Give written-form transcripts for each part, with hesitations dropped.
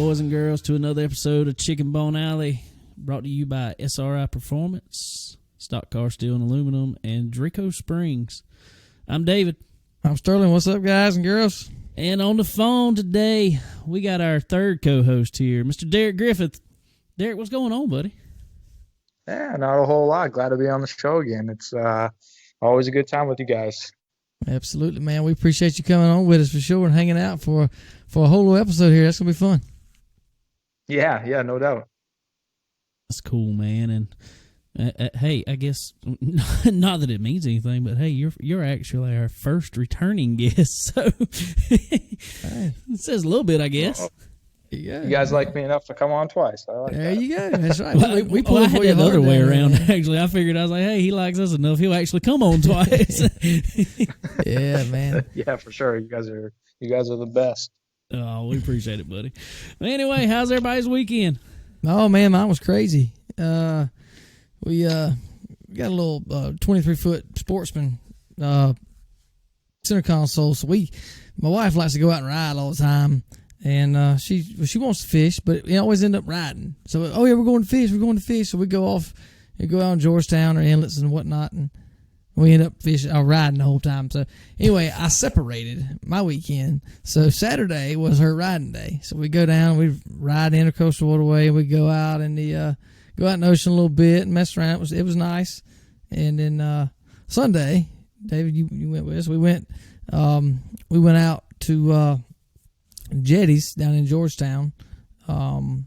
boys and girls, to another episode of Chicken Bone Alley, brought to you by SRI Performance, Stock Car Steel and Aluminum, and Drico Springs. I'm David. I'm Sterling. What's up, guys and girls? And on the phone today, we got our third co-host here, Mr. Derek Griffith. Derek, what's going on, buddy? Yeah, not a whole lot. Glad to be on the show again. It's always a good time with you guys. Absolutely, man. We appreciate you coming on with us for sure and hanging out for a whole little episode here. That's going to be fun. Yeah, no doubt. That's cool, man. And hey, I guess not that it means anything, but hey, you're actually our first returning guest, so it says a little bit, I guess. Yeah. You guys like me enough to come on twice. I like there that. you go. That's right. We pulled I had for you that the other hard way there. around. Actually, I figured, I was like, hey, he likes us enough, he'll actually come on twice. Yeah, man. Yeah, for sure. You guys are the best. Oh, we appreciate it, buddy. But anyway, how's everybody's weekend? Oh man, mine was crazy. We got a little 23-foot Sportsman center console. So my wife likes to go out and ride all the time, and she wants to fish, but we always end up riding. So we're going to fish. So we go off and go out in Georgetown or inlets and whatnot, and we end up riding the whole time. So anyway, I separated my weekend. So Saturday was her riding day. So we go down, we ride the Intercoastal Waterway, we go out in the go out in the ocean a little bit and mess around. It was nice. And then Sunday, David, you went with us. We went out to Jetties down in Georgetown, and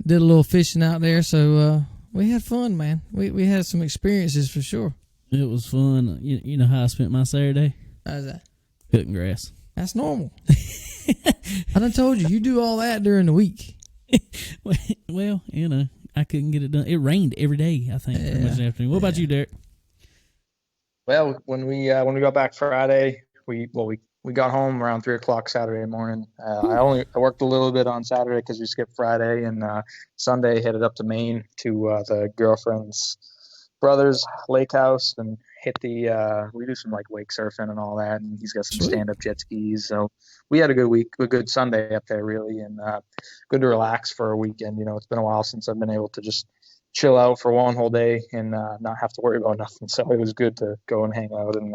did a little fishing out there. So we had fun, man. We had some experiences for sure. It was fun. You know how I spent my Saturday? How's that? Cutting grass. That's normal. I done told you do all that during the week. Well, I couldn't get it done. It rained every day, I think, pretty much in the afternoon. What about you, Derek? Well, when we got back Friday, we got home around 3:00 Saturday morning. I worked a little bit on Saturday because we skipped Friday, and Sunday headed up to Maine to the girlfriend's brother's lake house and hit we do some like wake surfing and all that, and he's got some stand-up jet skis. So we had a good Sunday up there, really, and good to relax for a weekend. It's been a while since I've been able to just chill out for one whole day and not have to worry about nothing. So it was good to go and hang out, and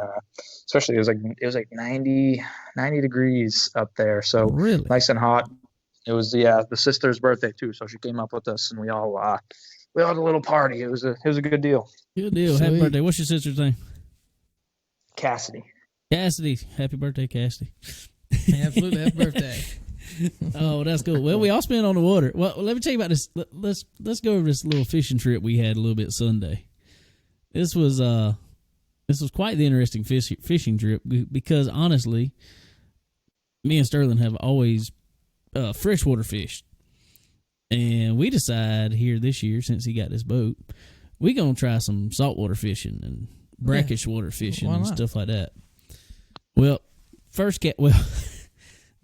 especially it was like 90 degrees up there, so really nice and hot. It was the sister's birthday too, so she came up with us, and we all had a little party. It was a good deal. Good deal. Happy birthday. What's your sister's name? Cassidy. Happy birthday, Cassidy. Absolutely. Happy birthday. Oh, that's cool. Well, we all spent on the water. Well, let me tell you about this. Let's go over this little fishing trip we had a little bit Sunday. This was quite the interesting fishing trip because honestly, me and Sterling have always freshwater fished, and we decided here this year, since he got this boat, we gonna try some saltwater fishing and brackish water fishing and stuff like that. Well,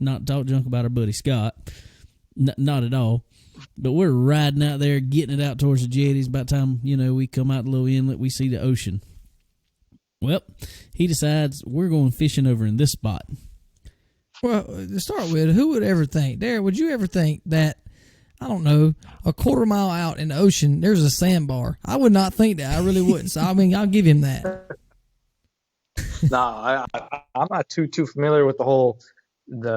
not talk junk about our buddy Scott, not at all. But we're riding out there, getting it out towards the jetties. By the time we come out the little inlet, we see the ocean. Well, he decides we're going fishing over in this spot. Well, to start with, who would ever think, Derek, would you ever think that, I don't know, a quarter mile out in the ocean, there's a sandbar? I would not think that. I really wouldn't. So, I mean, I'll give him that. No, I'm not too familiar with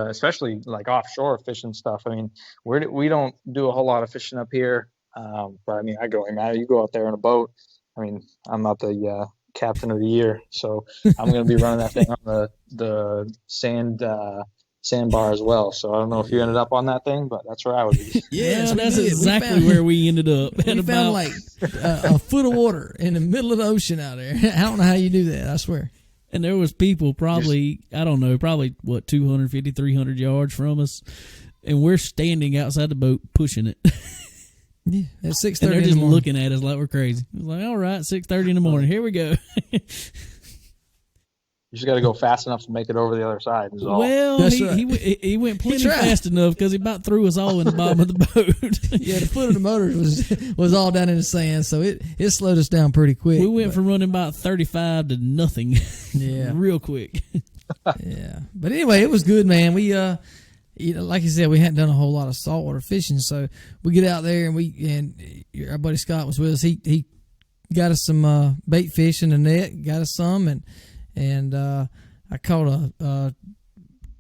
especially like offshore fishing stuff. I mean, we don't do a whole lot of fishing up here. But I mean, you go out there in a boat. I mean, I'm not the captain of the year, so I'm going to be running that thing on the sandbar as well. So I don't know if you ended up on that thing, but that's where I would be. Yeah, that's exactly where we ended up. We found like a foot of water in the middle of the ocean out there. I don't know how you do that, I swear. And there was people probably 250, 300 yards from us, and we're standing outside the boat pushing it. Yeah, at 6:30 and they're just in the morning. looking at us like we're crazy. It's like, all right, 6:30 in the morning, here we go. You just got to go fast enough to make it over the other side. Well, he went plenty fast enough because he about threw us all in the bottom of the boat. Yeah, the foot of the motor was all down in the sand, so it slowed us down pretty quick. We went from running about 35 to nothing. Yeah, real quick. Yeah, but anyway, it was good, man. We like you said, we hadn't done a whole lot of saltwater fishing, so we get out there and our buddy Scott was with us. He got us some bait fish in the net, got us some, and I caught a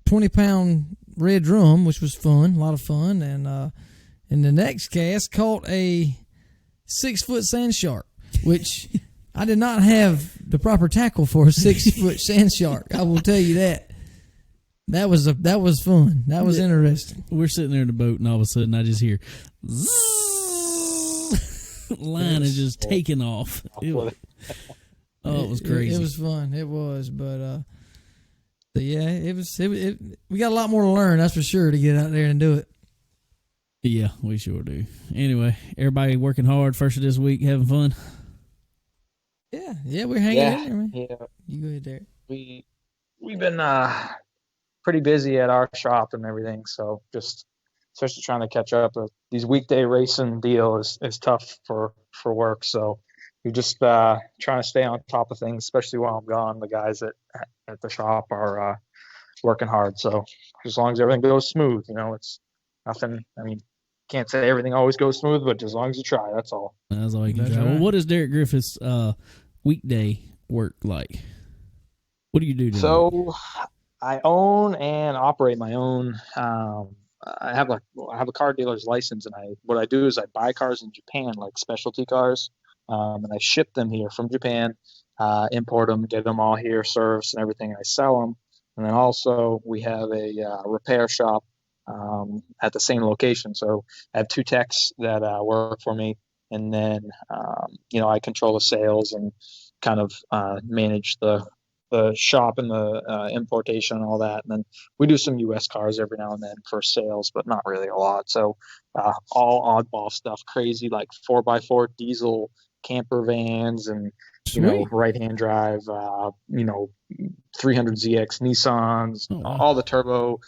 20-pound red drum, which was fun, a lot of fun, and in the next cast caught a 6-foot sand shark, which I did not have the proper tackle for a 6-foot sand shark. I will tell you that. That was fun. That was interesting. We're sitting there in the boat, and all of a sudden, I just hear zzz, line is just taking off. It was crazy. It was fun. It was, but yeah, it was. We got a lot more to learn. That's for sure to get out there and do it. Yeah, we sure do. Anyway, everybody working hard. First of this week, having fun. Yeah, we're hanging in there, man. Yeah, you go ahead, Derek. We've been pretty busy at our shop and everything, so just especially trying to catch up. These weekday racing deal is tough for work, so you're just trying to stay on top of things, especially while I'm gone. The guys at the shop are working hard, so as long as everything goes smooth, it's nothing. I mean, can't say everything always goes smooth, but as long as you try, that's all. That's all you can try. Right. Well, what is Derek Griffith's weekday work like? What do you do? So I own and operate my own. I have a car dealer's license, and what I do is I buy cars in Japan, like specialty cars, and I ship them here from Japan, import them, get them all here, serviced and everything. And I sell them, and then also we have a repair shop at the same location. So I have 2 techs that work for me, and then I control the sales and kind of manage the shop and the importation and all that. And then we do some U.S. cars every now and then for sales, but not really a lot. So all oddball stuff, crazy like 4x4 diesel camper vans and, right-hand drive, 300ZX Nissans, all the turbo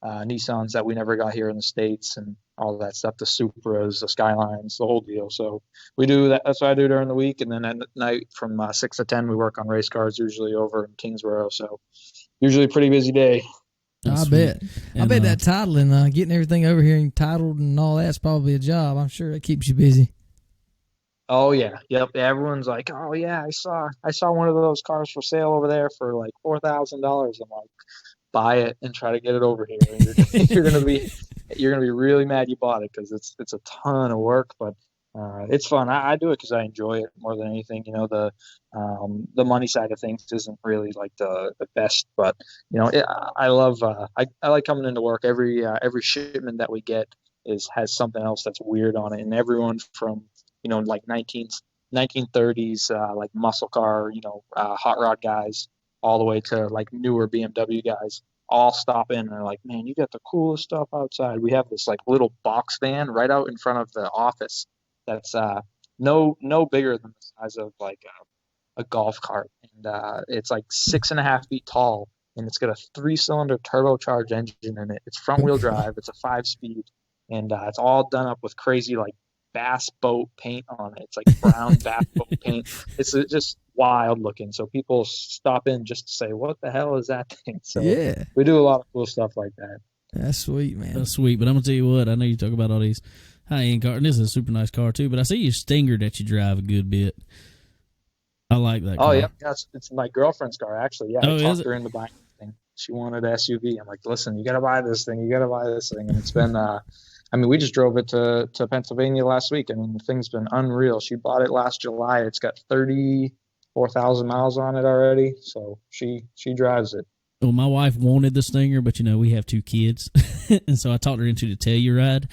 Nissans that we never got here in the States and all that stuff, the Supras, the Skylines, the whole deal. So we do that. That's what I do during the week. And then at night from 6 to 10, we work on race cars, usually over in Kingsborough. So usually a pretty busy day. I bet. And, I bet that titling, getting everything over here and titled and all that's probably a job. I'm sure it keeps you busy. Oh yeah. Yep. Everyone's like, oh yeah, I saw one of those cars for sale over there for like $4,000. I'm like, buy it and try to get it over here. You're gonna be really mad you bought it because it's a ton of work, but it's fun. I do it because I enjoy it more than anything. The money side of things isn't really like the best, but I love I like coming into work. Every shipment that we get has something else that's weird on it, and everyone from like 1930s like muscle car hot rod guys all the way to like newer BMW guys all stop in and they're like, man, you got the coolest stuff outside. We have this like little box van right out in front of the office that's no bigger than the size of like a golf cart, and it's like 6.5 feet tall, and it's got a 3-cylinder turbocharged engine in it. It's front wheel drive. It's a 5-speed, and it's all done up with crazy like bass boat paint on it. It's like brown bass boat paint. It's just wild looking. So people stop in just to say, what the hell is that thing? So yeah, we do a lot of cool stuff like that. That's sweet, man. That's sweet. But I'm going to tell you what, I know you talk about all these high-end cars, and this is a super nice car too, but I see you Stinger that you drive a good bit. I like that car. Oh, yeah. It's my girlfriend's car, actually. Yeah, I talked her into buying this thing. She wanted an SUV. I'm like, listen, you got to buy this thing. You got to buy this thing. And it's been we just drove it to Pennsylvania last week. I mean, the thing's been unreal. She bought it last July. It's got 34,000 miles on it already. So she drives it. Well, my wife wanted the Stinger, but we have 2 kids, and so I talked her into the Telluride.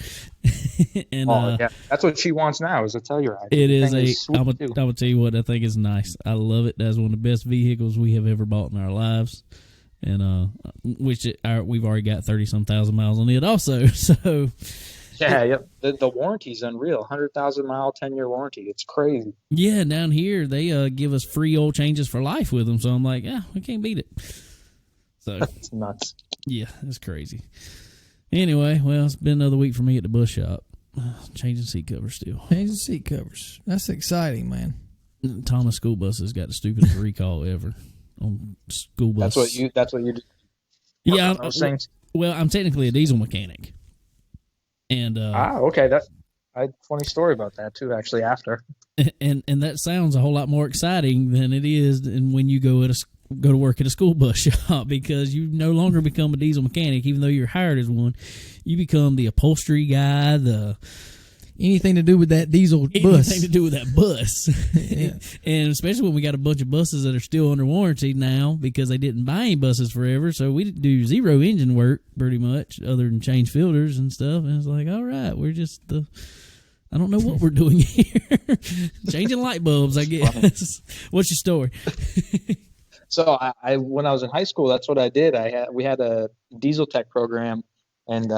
And yeah, that's what she wants now is a Telluride. It is I would tell you what, that thing is nice. I love it. That's one of the best vehicles we have ever bought in our lives, and we've already got 30-some thousand miles on it also. So yeah, the warranty's unreal. 100,000 mile, 10-year warranty. It's crazy. Yeah, down here they give us free oil changes for life with them. So I'm like, we can't beat it. So that's nuts. Yeah, it's crazy. Anyway, well, it's been another week for me at the bus shop. Changing seat covers still. Changing seat covers. That's exciting, man. Thomas School Buses got the stupidest recall ever on school bus. That's what you do. Yeah, Well, I'm technically a diesel mechanic. And okay. I had a funny story about that too, actually, after. And that sounds a whole lot more exciting than it is when you go to work at a school bus shop, because you no longer become a diesel mechanic, even though you're hired as one. You become the upholstery guy, anything to do with that diesel bus. Anything to do with that bus. Yeah. And especially when we got a bunch of buses that are still under warranty now because they didn't buy any buses forever. So we do zero engine work pretty much, other than change filters and stuff. And it's like, all right, we're just I don't know what we're doing here. Changing light bulbs, I guess. What's your story? So I when I was in high school, that's what I did. We had a diesel tech program, and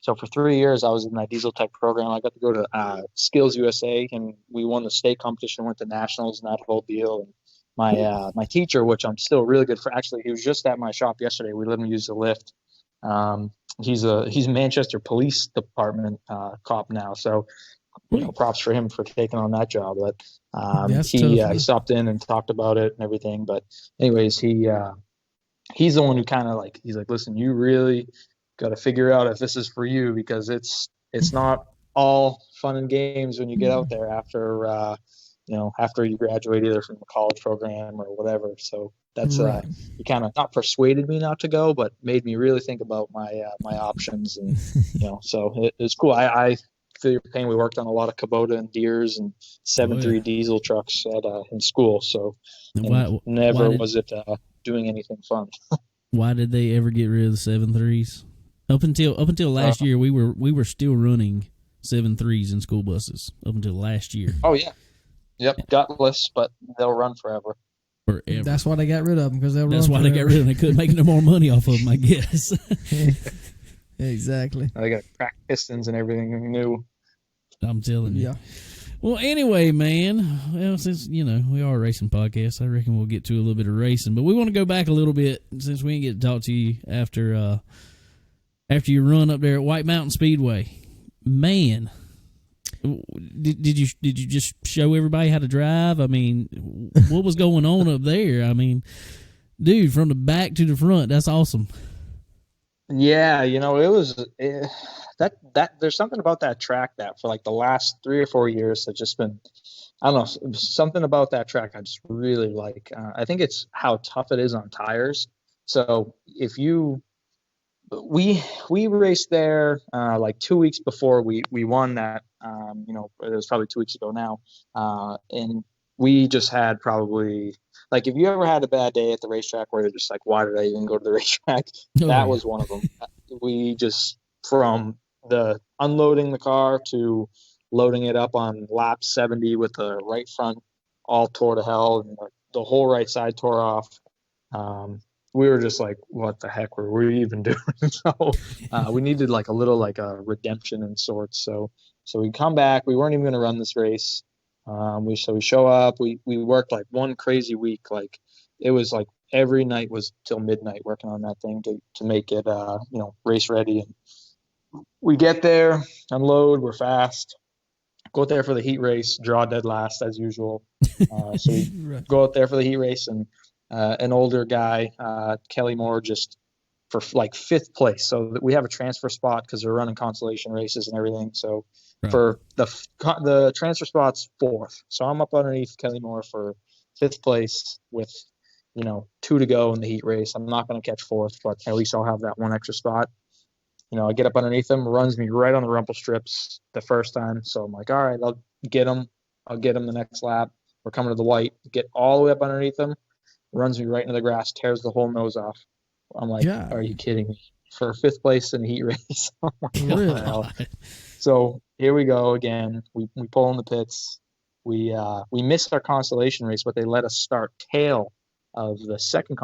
so for 3 years I was in that diesel tech program. I got to go to Skills USA, and we won the state competition, went to nationals, and that whole deal. And my teacher, which I'm still really good for, actually, he was just at my shop yesterday. We let him use the lift. He's a Manchester Police Department cop now, so props for him for taking on that job. But he stopped in and talked about it and everything. But anyways, he's the one who kind of he's like, listen, you really got to figure out if this is for you, because it's not all fun and games when you get out there after you graduate either from the college program or whatever. So that's right. He kind of not persuaded me not to go, but made me really think about my options, and so it was cool. I feel your pain. We worked on a lot of Kubota and Deeres and 7.3 diesel trucks in school, so never was it doing anything fun. Why did they ever get rid of the 7.3s? Up until last year, we were still running 7.3s in school buses up until last year. Oh yeah, yep, gutless, but they'll run forever. Forever. That's why they got rid of them, because they'll run That's why forever. they got rid of them. They couldn't make no more money off of them, I guess. Exactly. They got cracked pistons and everything new. I'm telling you. Yeah. Well, anyway, man, since, we are a racing podcast, I reckon we'll get to a little bit of racing. But we want to go back a little bit, since we didn't get to talk to you after you run up there at White Mountain Speedway. Man, did you just show everybody how to drive? I mean, what was going on up there? I mean, dude, from the back to the front, that's awesome. Yeah, it was that there's something about that track that for the last 3 or 4 years has just been, I don't know, something about that track I just really like. I think it's how tough it is on tires. So we raced there 2 weeks before we won that. It was probably 2 weeks ago now, and we just had probably. If you ever had a bad day at the racetrack where you're just like, why did I even go to the racetrack? That was one of them. We just, from the unloading the car to loading it up on lap 70 with the right front all tore to hell, and the whole right side tore off. We were just like, what the heck were we even doing? So we needed a little a redemption in sorts. So we come back. We weren't even going to run this race. We show up, we worked one crazy week. It was every night was till midnight working on that thing to make it, race ready. And we get there, unload, we're fast, go out there for the heat race, draw dead last as usual. So we Right. go out there for the heat race, and an older guy, Kelly Moore, just for 5th place. So we have a transfer spot because they're running consolation races and everything. So right. For the transfer spot's 4th. So I'm up underneath Kelly Moore for 5th place with, 2 to go in the heat race. I'm not going to catch 4th, but at least I'll have that one extra spot. I get up underneath him, runs me right on the rumble strips the first time. So I'm like, all right, I'll get him. I'll get him the next lap. We're coming to the white, get all the way up underneath him, runs me right into the grass, tears the whole nose off. I'm like, Are you kidding me? For 5th place in the heat race. Oh my God. So here we go again. We pull in the pits. We missed our consolation race, but they let us start tail of the second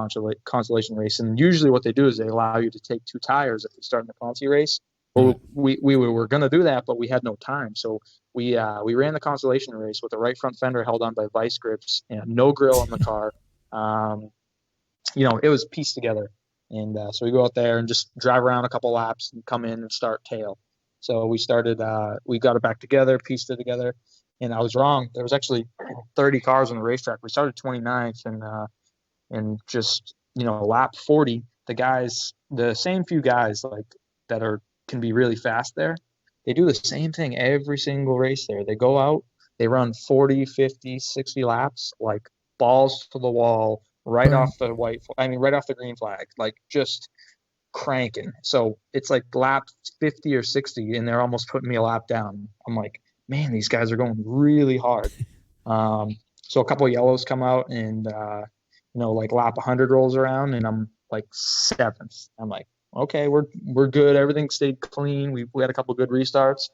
consolation race. And usually what they do is they allow you to take 2 tires if you start in the consi race. Well, we were going to do that, but we had no time. So we ran the consolation race with the right front fender held on by vice grips and no grill on the car. It was pieced together. And so we go out there and just drive around a couple laps and come in and start tail. So we started, we got it back together, pieced it together, and I was wrong. There was actually 30 cars on the racetrack. We started 29th, and just, lap 40, the same few guys like that can be really fast there. They do the same thing every single race there. They go out, they run 40, 50, 60 laps, like balls to the wall, right off the right off the green flag, like just cranking. So it's like lap 50 or 60, and they're almost putting me a lap down. I'm like, man, these guys are going really hard. So a couple of yellows come out, and like lap 100 rolls around, and I'm like 7th. I'm like, okay, we're good. Everything stayed clean. We had a couple of good restarts.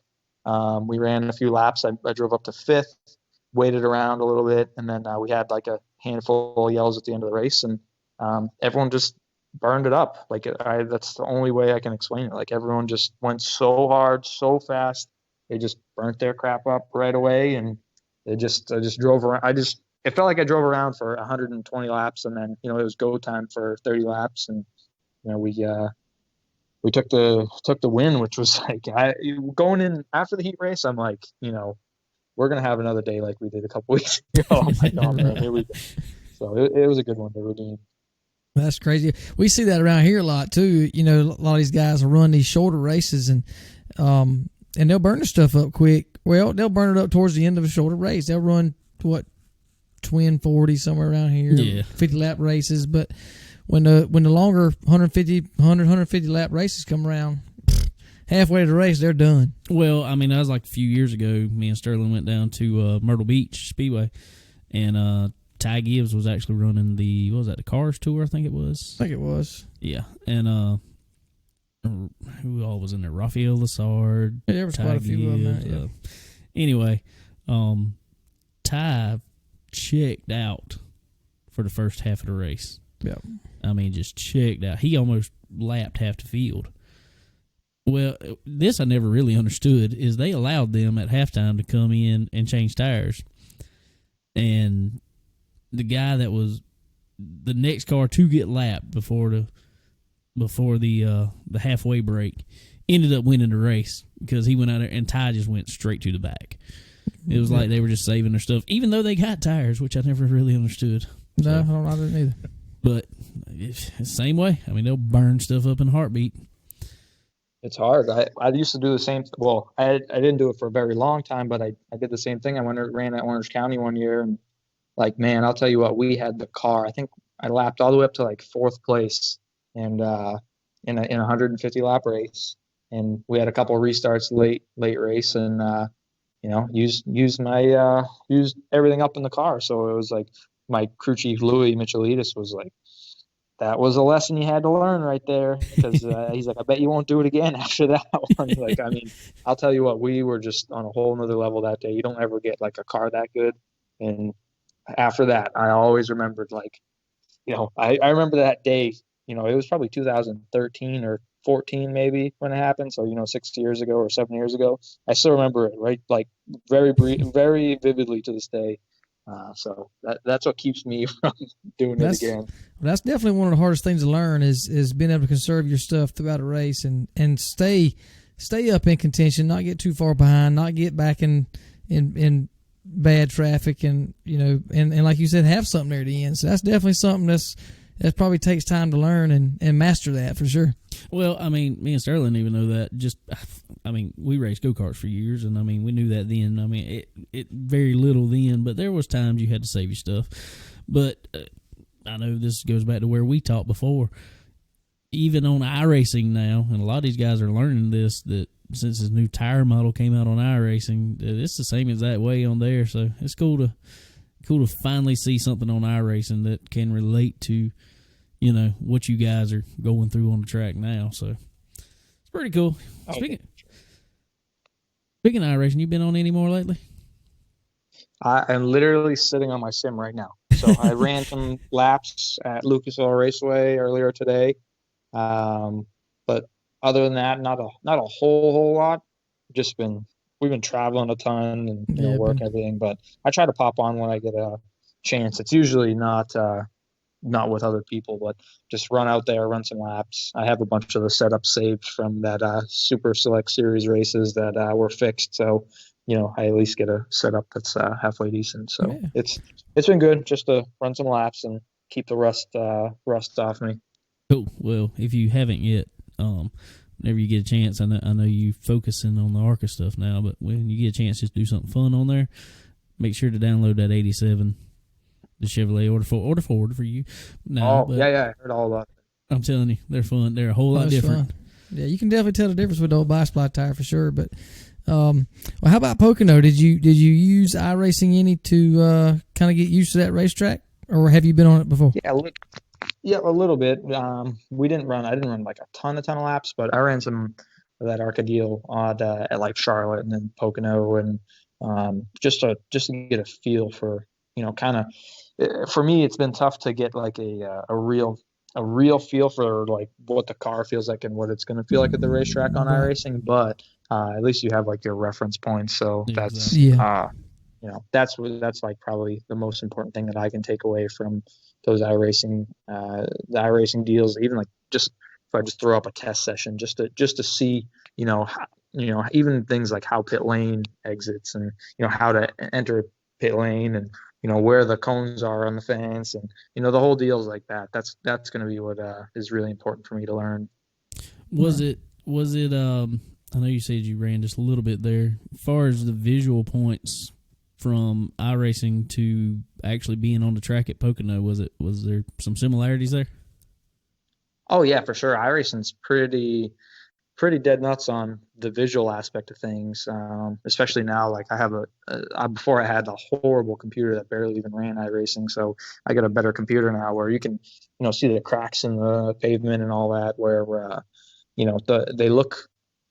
We ran a few laps. I drove up to 5th, waited around a little bit, and then we had like a handful of yellows at the end of the race, and everyone just burned it up. Like that's the only way I can explain it. Like everyone just went so hard, so fast. They just burnt their crap up right away, and I just drove around. It felt like I drove around for 120 laps, and then it was go time for 30 laps, and we took the win, which was like going in after the heat race. I'm like, we're gonna have another day like we did a couple weeks ago. I'm like, oh man, here we go. So it was a good one to redeem. That's crazy. We see that around here a lot too. A lot of these guys will run these shorter races, and they'll burn their stuff up quick. Well, they'll burn it up towards the end of a shorter race. They'll run twin 40 somewhere around here, 50 lap races. But when the longer 150 lap races come around, halfway to the race, they're done. Well, I mean, that was like a few years ago. Me and Sterling went down to Myrtle Beach Speedway, and Ty Gibbs was actually running the Cars Tour, I think it was. Yeah, and who all was in there? Rafael Lessard. Yeah, there was quite a few of them. Anyway, Ty checked out for the first half of the race. Yeah, I mean, just checked out. He almost lapped half the field. Well, this I never really understood, is they allowed them at halftime to come in and change tires. And the guy that was the next car to get lapped before the halfway break ended up winning the race because he went out there and Ty just went straight to the back. It was like they were just saving their stuff, even though they got tires, which I never really understood. No, I didn't either. But it's the same way. I mean, they'll burn stuff up in a heartbeat. It's hard. I used to do the same. Well, I didn't do it for a very long time, but I did the same thing. I ran at Orange County one year, and like, man, I'll tell you what, we had the car. I think I lapped all the way up to like 4th place, and in a 150 lap race, and we had a couple of restarts late race, and used everything up in the car. So it was like my crew chief Louis Michelitis was like, that was a lesson you had to learn right there, because he's like, I bet you won't do it again after that one. Like, I mean, I'll tell you what, we were just on a whole nother level that day. You don't ever get like a car that good. And after that, I always remembered, like, I remember that day, it was probably 2013 or 14 maybe when it happened. So, 6 years ago or 7 years ago. I still remember it, right? Like very vividly to this day. So that's what keeps me from doing it again. That's definitely one of the hardest things to learn is being able to conserve your stuff throughout a race and stay up in contention, not get too far behind, not get back in bad traffic, and and like you said, have something there at the end. So that's definitely something that probably takes time to learn and master that for sure. Well, I mean, me and Sterling even know that. We raced go-karts for years, and I mean, we knew that then. I mean, it very little then, but there was times you had to save your stuff. But I know this goes back to where we talked before. Even on iRacing now, and a lot of these guys are learning this, that since this new tire model came out on iRacing, it's the same exact way on there. So it's cool to finally see something on iRacing that can relate to, what you guys are going through on the track now. So it's pretty cool. Speaking of iRacing, you been on any more lately? I am literally sitting on my sim right now. So I ran some laps at Lucas Oil Raceway earlier today. But other than that, not a whole lot. We've been traveling a ton and work and everything, but I try to pop on when I get a chance. It's usually not with other people, but just run out there, run some laps. I have a bunch of the setups saved from that Super Select Series races that were fixed. So, I at least get a setup that's halfway decent. So it's been good just to run some laps and keep the rust off me. Cool. Well, if you haven't yet, whenever you get a chance, I know you focusing on the ARCA stuff now, but when you get a chance, just do something fun on there. Make sure to download that 87, the Chevrolet Order Ford for you. No, yeah, I heard all about it. I'm telling you, they're fun. They're a whole lot different. Fun. Yeah, you can definitely tell the difference with the old bi-split tire for sure. But well, how about Pocono? Did you use iRacing any to kind of get used to that racetrack, or have you been on it before? Yeah, a little bit. I didn't run like a ton of laps, but I ran some of that ARCA deal at like Charlotte and then Pocono, and just to get a feel for, kind of, for me it's been tough to get like a real feel for like what the car feels like and what it's going to feel like at the racetrack on iRacing, but at least you have like your reference points, so that's that's like probably the most important thing that I can take away from those the iRacing deals. Even like just if I just throw up a test session just to see, even things like how pit lane exits and how to enter pit lane and where the cones are on the fence and the whole deal's like that. That's going to be what is really important for me to learn. Was it I know you said you ran just a little bit there. As far as the visual points from iRacing to actually being on the track at Pocono, was there some similarities there? Oh yeah, for sure. iRacing's pretty dead nuts on the visual aspect of things, especially now. Like I have before I had a horrible computer that barely even ran iRacing, so I got a better computer now where you can see the cracks in the pavement and all that, where they look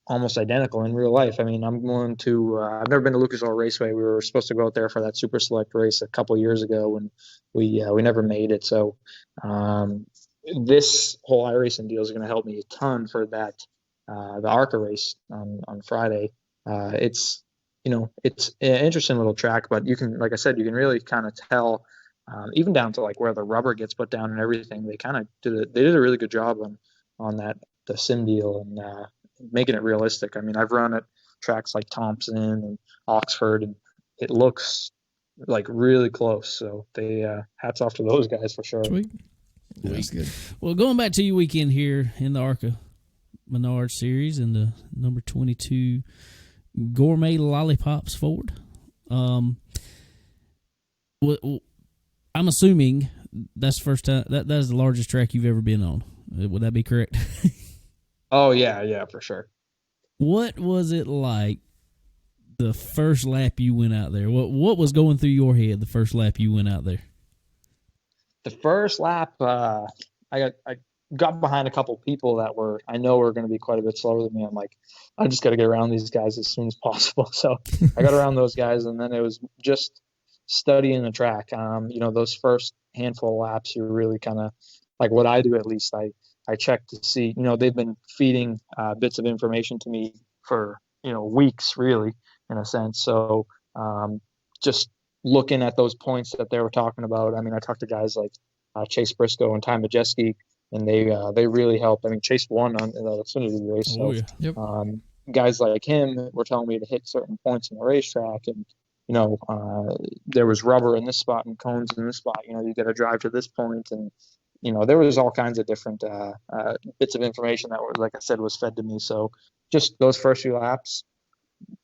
almost identical in real life. I mean, I'm going to I've never been to Lucas Oil Raceway. We were supposed to go out there for that Super Select race a couple years ago, and we never made it. So this whole iRacing deal is going to help me a ton for that the ARCA race on Friday. It's it's an interesting little track, but you can, like I said, you can really kind of tell even down to like where the rubber gets put down and everything. They kind of did a really good job on the sim deal and making it realistic. I mean, I've run at tracks like Thompson and Oxford, and it looks like really close. So they hats off to those guys for sure. Sweet. That's good. Well, going back to your weekend here in the ARCA Menard Series in the number 22 Gourmet Lollipops Ford. I'm assuming that's the first time that is the largest track you've ever been on. Would that be correct? Oh yeah, for sure. What was it like the first lap you went out there? What was going through your head the first lap you went out there? The first lap, I got behind a couple people that I know were going to be quite a bit slower than me. I'm like, I just got to get around these guys as soon as possible. So I got around those guys, and then it was just studying the track. Those first handful of laps, you're really kind of like what I do. At least I check to see. They've been feeding bits of information to me for weeks, really, in a sense. So just looking at those points that they were talking about. I mean, I talked to guys like Chase Briscoe and Ty Majeski, and they really helped. I mean, Chase won on the Xfinity race. So, Yep. Guys like him were telling me to hit certain points in the racetrack, and there was rubber in this spot and cones in this spot. You got to drive to this point, and there was all kinds of different bits of information that, like I said, was fed to me. So, just those first few laps,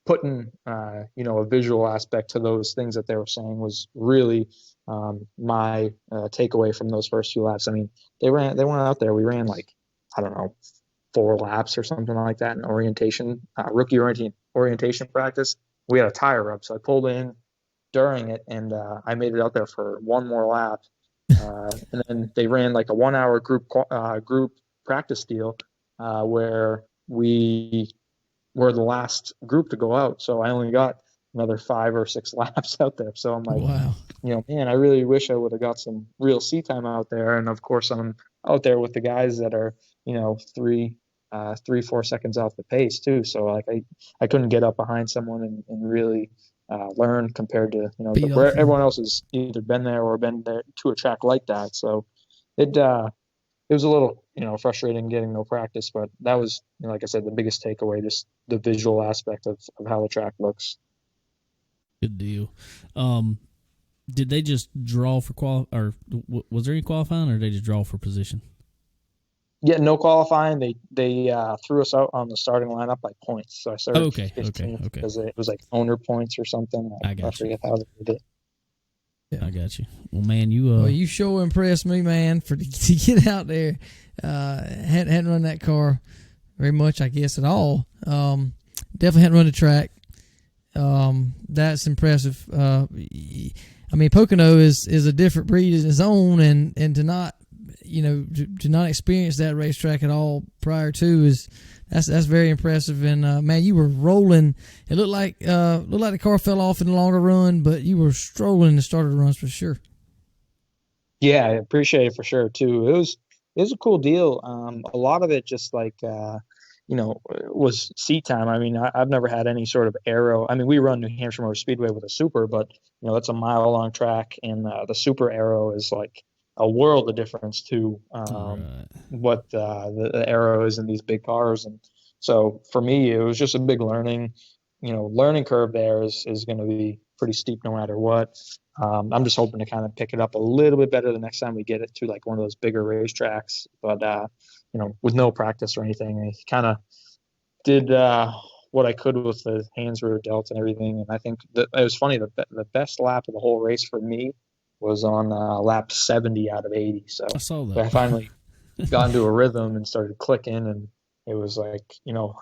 putting a visual aspect to those things that they were saying was really my takeaway from those first few laps. I mean, they went out there. We ran like, I don't know, 4 laps or something like that in orientation, rookie orientation practice. We had a tire rub, so I pulled in during it, and I made it out there for one more lap. And then they ran like a 1-hour group practice deal where we were the last group to go out. So I only got another 5 or 6 laps out there. So I'm like, wow. Man, I really wish I would have got some real seat time out there. And of course, I'm out there with the guys that are, 3-4 seconds off the pace too. So like I couldn't get up behind someone and really learn compared to where everyone else has either been there or been there to a track like that. So it was a little frustrating getting no practice, but that was, like I said, the biggest takeaway, just the visual aspect of how the track looks. Good deal. Did they just draw for or was there any qualifying, or did they just draw for position? Yeah, no qualifying. They threw us out on the starting lineup by points. So I started Okay. 15th Okay. because it was like owner points or something. I I got you. forget how they did it. I got you. Well, man, Well, you sure impressed me, man, to get out there. Hadn't run that car very much, I guess, at all. Definitely hadn't run the track. That's impressive. I mean, Pocono is a different breed in its own, and to not, to not experience that racetrack at all prior to that's very impressive. And man, you were rolling. It looked like the car fell off in the longer run, but you were strolling the starter runs for sure. Yeah, I appreciate it for sure too. It was a cool deal. A lot of it just like was seat time. I mean, I've never had any sort of aero. I mean, we run New Hampshire Motor Speedway with a super, but it's a mile long track, and the super aero is like a world of difference to what the aero is in these big cars. And so for me, it was just a big learning curve there is going to be pretty steep no matter what. I'm just hoping to kind of pick it up a little bit better the next time we get it to like one of those bigger racetracks. But with no practice or anything, I kind of did what I could with the hands we were dealt and everything. And I think that it was funny. The best lap of the whole race for me was on lap 70 out of 80. So I saw that. I finally got into a rhythm and started clicking, and it was like,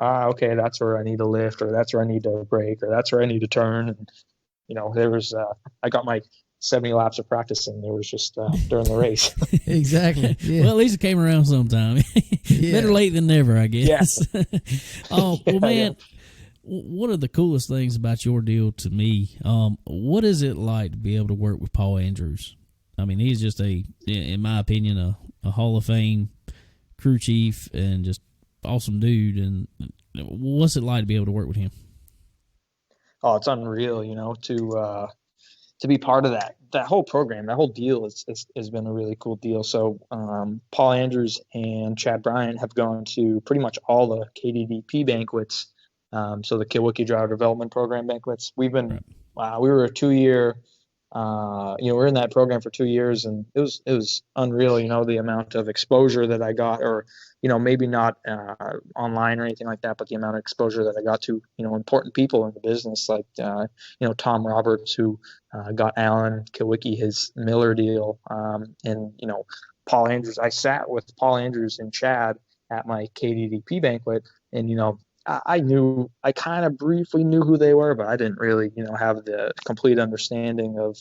okay, that's where I need to lift, or that's where I need to brake, or that's where I need to turn. And there was I got my 70 laps of practicing. There was just during the race. Exactly. Yeah. Well, at least it came around sometime. Yeah. Better late than never, I guess. Yeah. Oh, well, man, one of the coolest things about your deal to me, what is it like to be able to work with Paul Andrews? I mean, he's just in my opinion, a Hall of Fame crew chief and just awesome dude. And what's it like to be able to work with him? Oh, it's unreal, to be part of that whole program, that whole deal has been a really cool deal. So Paul Andrews and Chad Bryant have gone to pretty much all the KDDP banquets. So the Kiwiki Driver Development Program banquets. We were a 2-year, we're in that program for 2 years, and it was unreal, the amount of exposure that I got, or, maybe not online or anything like that, but the amount of exposure that I got to, important people in the business, like, Tom Roberts, who got Alan Kiwiki his Miller deal, and, Paul Andrews. I sat with Paul Andrews and Chad at my KDDP banquet, and, I kind of briefly knew who they were, but I didn't really, have the complete understanding of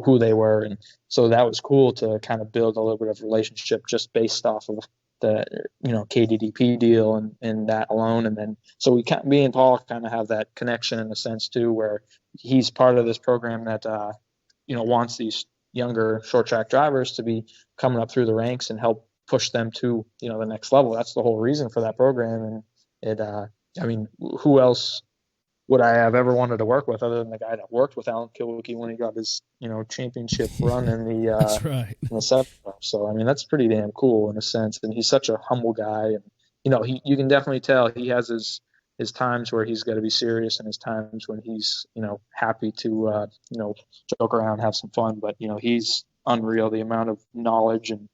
who they were. And so that was cool to kind of build a little bit of relationship just based off of the, KDDP deal and that alone. And then, so me and Paul kind of have that connection in a sense too, where he's part of this program that, wants these younger short track drivers to be coming up through the ranks and help push them to the next level. That's the whole reason for that program. And it who else would I have ever wanted to work with other than the guy that worked with Alan Kiwiki when he got his championship run in the That's right. in the 7. So that's pretty damn cool in a sense. And he's such a humble guy, and you can definitely tell he has his times where he's got to be serious and his times when he's happy to joke around, have some fun. But he's unreal, the amount of knowledge and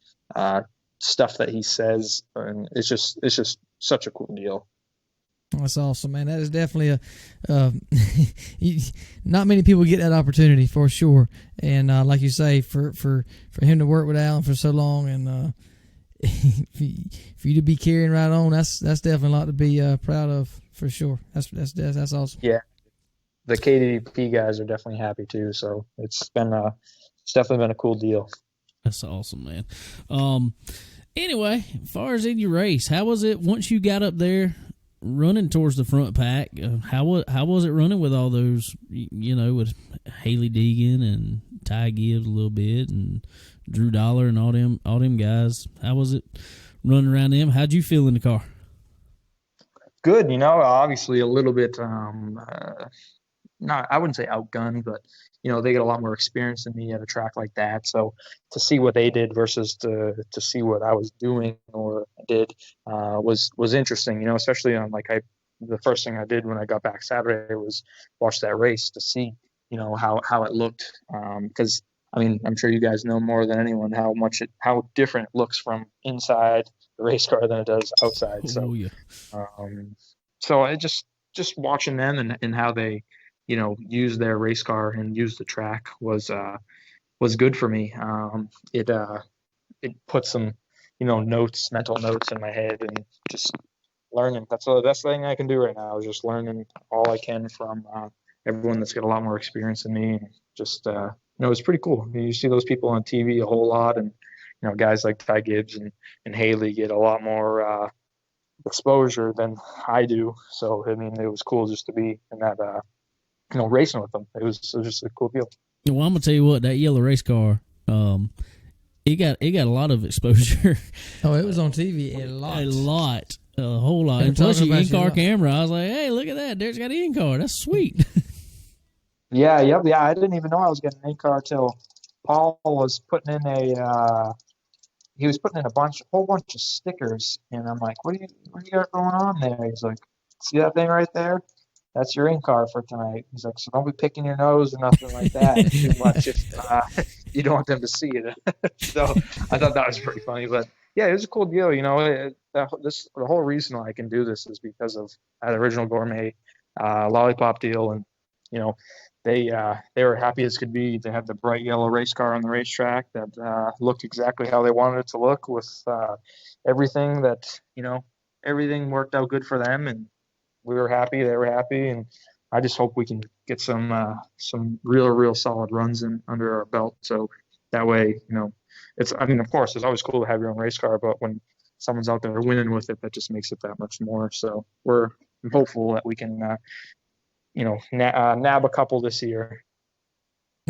stuff that he says, and it's just such a cool deal. That's awesome, man. That is definitely not many people get that opportunity for sure. And like you say, for him to work with Alan for so long, and for you to be carrying right on, that's definitely a lot to be proud of for sure. That's awesome. Yeah, the KDP guys are definitely happy too. So it's definitely been a cool deal. That's awesome, man. Anyway, as far as in your race, how was it once you got up there running towards the front pack? How was it running with all those, with Haley Deegan and Ty Gibbs a little bit and Drew Dollar and all them guys? How was it running around them? How'd you feel in the car? Good, obviously a little bit, not, I wouldn't say outgunned, but they get a lot more experience than me at a track like that. So to see what they did versus to see what I was doing or did was interesting. Especially on the first thing I did when I got back Saturday was watch that race to see how it looked, because I mean, I'm sure you guys know more than anyone how different it looks from inside the race car than it does outside. Oh yeah. Um, so I just watching them and how they, use their race car and use the track was good for me. It put some, mental notes in my head, and just learning. That's the best thing I can do right now is just learning all I can from everyone that's got a lot more experience than me. Just it's pretty cool. You see those people on TV a whole lot, and guys like Ty Gibbs and Haley get a lot more exposure than I do. So I mean, it was cool just to be in that racing with them. It was just a cool deal. Well, I'm gonna tell you what, that yellow race car, it got a lot of exposure. Oh, it was on TV a whole lot. And plus, your in-car camera. I was like, hey, look at that. Derek's got an in-car. That's sweet. Yeah. I didn't even know I was getting an in-car till Paul was putting in a whole bunch of stickers, and I'm like, what do you got going on there? He's like, see that thing right there? That's your in-car for tonight. He's like, so don't be picking your nose or nothing like that too much if you don't want them to see it. So I thought that was pretty funny. But yeah, it was a cool deal. The whole reason why I can do this is because of that Original Gourmet lollipop deal, and they were happy as could be. They had the bright yellow race car on the racetrack that looked exactly how they wanted it to look, with everything that everything worked out good for them, and we were happy, they were happy, and I just hope we can get some real solid runs in under our belt. So that way, of course, it's always cool to have your own race car, but when someone's out there winning with it, that just makes it that much more. So I'm hopeful that we can, nab a couple this year.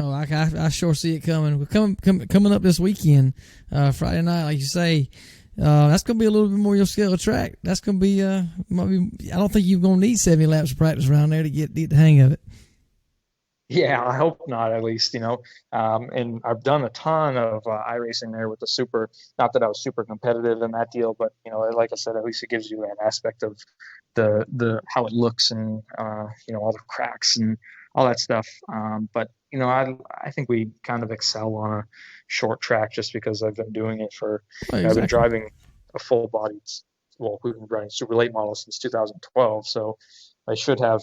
Oh, I sure see it coming. Coming up this weekend, Friday night, like you say. That's going to be a little bit more your scale of track. That's going to be, I don't think you're going to need 70 laps of practice around there to get the hang of it. Yeah, I hope not, at least, and I've done a ton of iRacing there with the super, not that I was super competitive in that deal, but, like I said, at least it gives you that aspect of the how it looks and, all the cracks and all that stuff. But, I think we kind of excel on a short track just because I've been doing it for, exactly. I've been driving a full bodied, we've been running super late models since 2012. So I should have,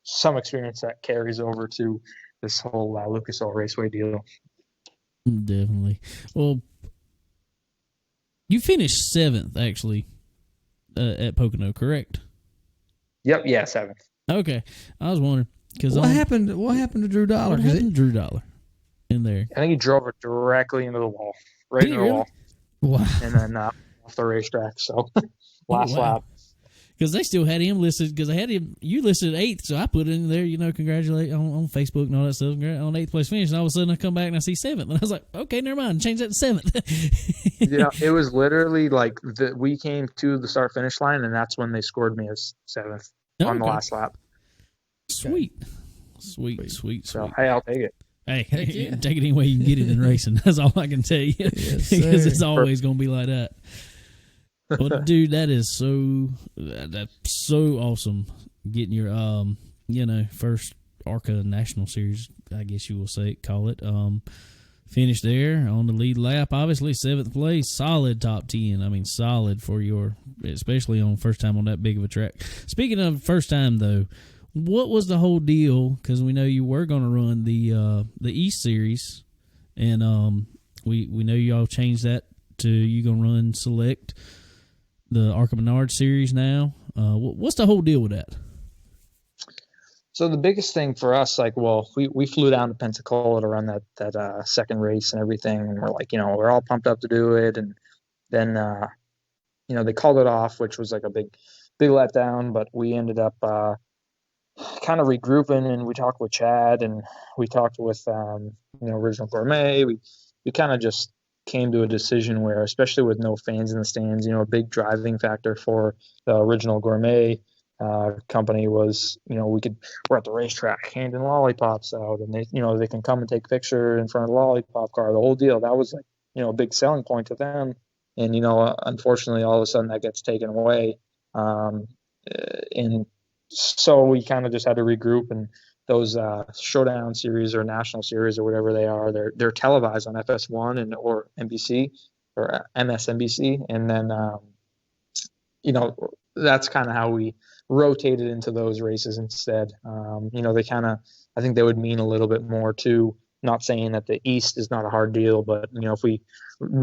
some experience that carries over to this whole Lucas Oil Raceway deal. Definitely. Well, you finished 7th, actually, at Pocono, correct? Yep. Yeah. 7th. Okay. I was wondering. What happened to Drew Dollar? What happened to Drew Dollar in there? I think he drove it directly into the wall, right into the wall. Wow. And then off the racetrack. So last lap. Because they still had him listed, because I had him, you listed 8th, so I put it in there, congratulate on Facebook and all that stuff, on 8th place finish, and all of a sudden I come back and I see 7th, and I was like, okay, never mind, change that to 7th. Yeah, it was literally like we came to the start finish line, and that's when they scored me as 7th on the last lap. Sweet. So, hey, I'll take it. Hey, yeah. Take it any way you can get it in racing. That's all I can tell you. Yes, because it's always going to be like that. Well, dude, that's so awesome getting your first ARCA National Series, I guess you will call it. Finished there on the lead lap, obviously 7th place, solid top 10. I mean, solid for especially on first time on that big of a track. Speaking of first time though, what was the whole deal? Because we know you were going to run the East Series, and we know y'all changed that to you going to run Select, the ARCA Menard Series now. What's the whole deal with that? So the biggest thing for us, we flew down to Pensacola to run that second race and everything, and we're like, we're all pumped up to do it, and then they called it off, which was like a big letdown. But we ended up kind of regrouping, and we talked with Chad, and we talked with Original Gourmet. We kind of just came to a decision where, especially with no fans in the stands, a big driving factor for the Original Gourmet company was, we're at the racetrack handing lollipops out, and they can come and take a picture in front of the lollipop car, the whole deal. That was a big selling point to them. And, unfortunately, all of a sudden that gets taken away. And so we kind of just had to regroup and those showdown series or national series or whatever they are, they're televised on FS1 or NBC or MSNBC, and then that's kind of how we rotated into those races instead. They kind of, I think they would mean a little bit more too. Not saying that the East is not a hard deal, but if we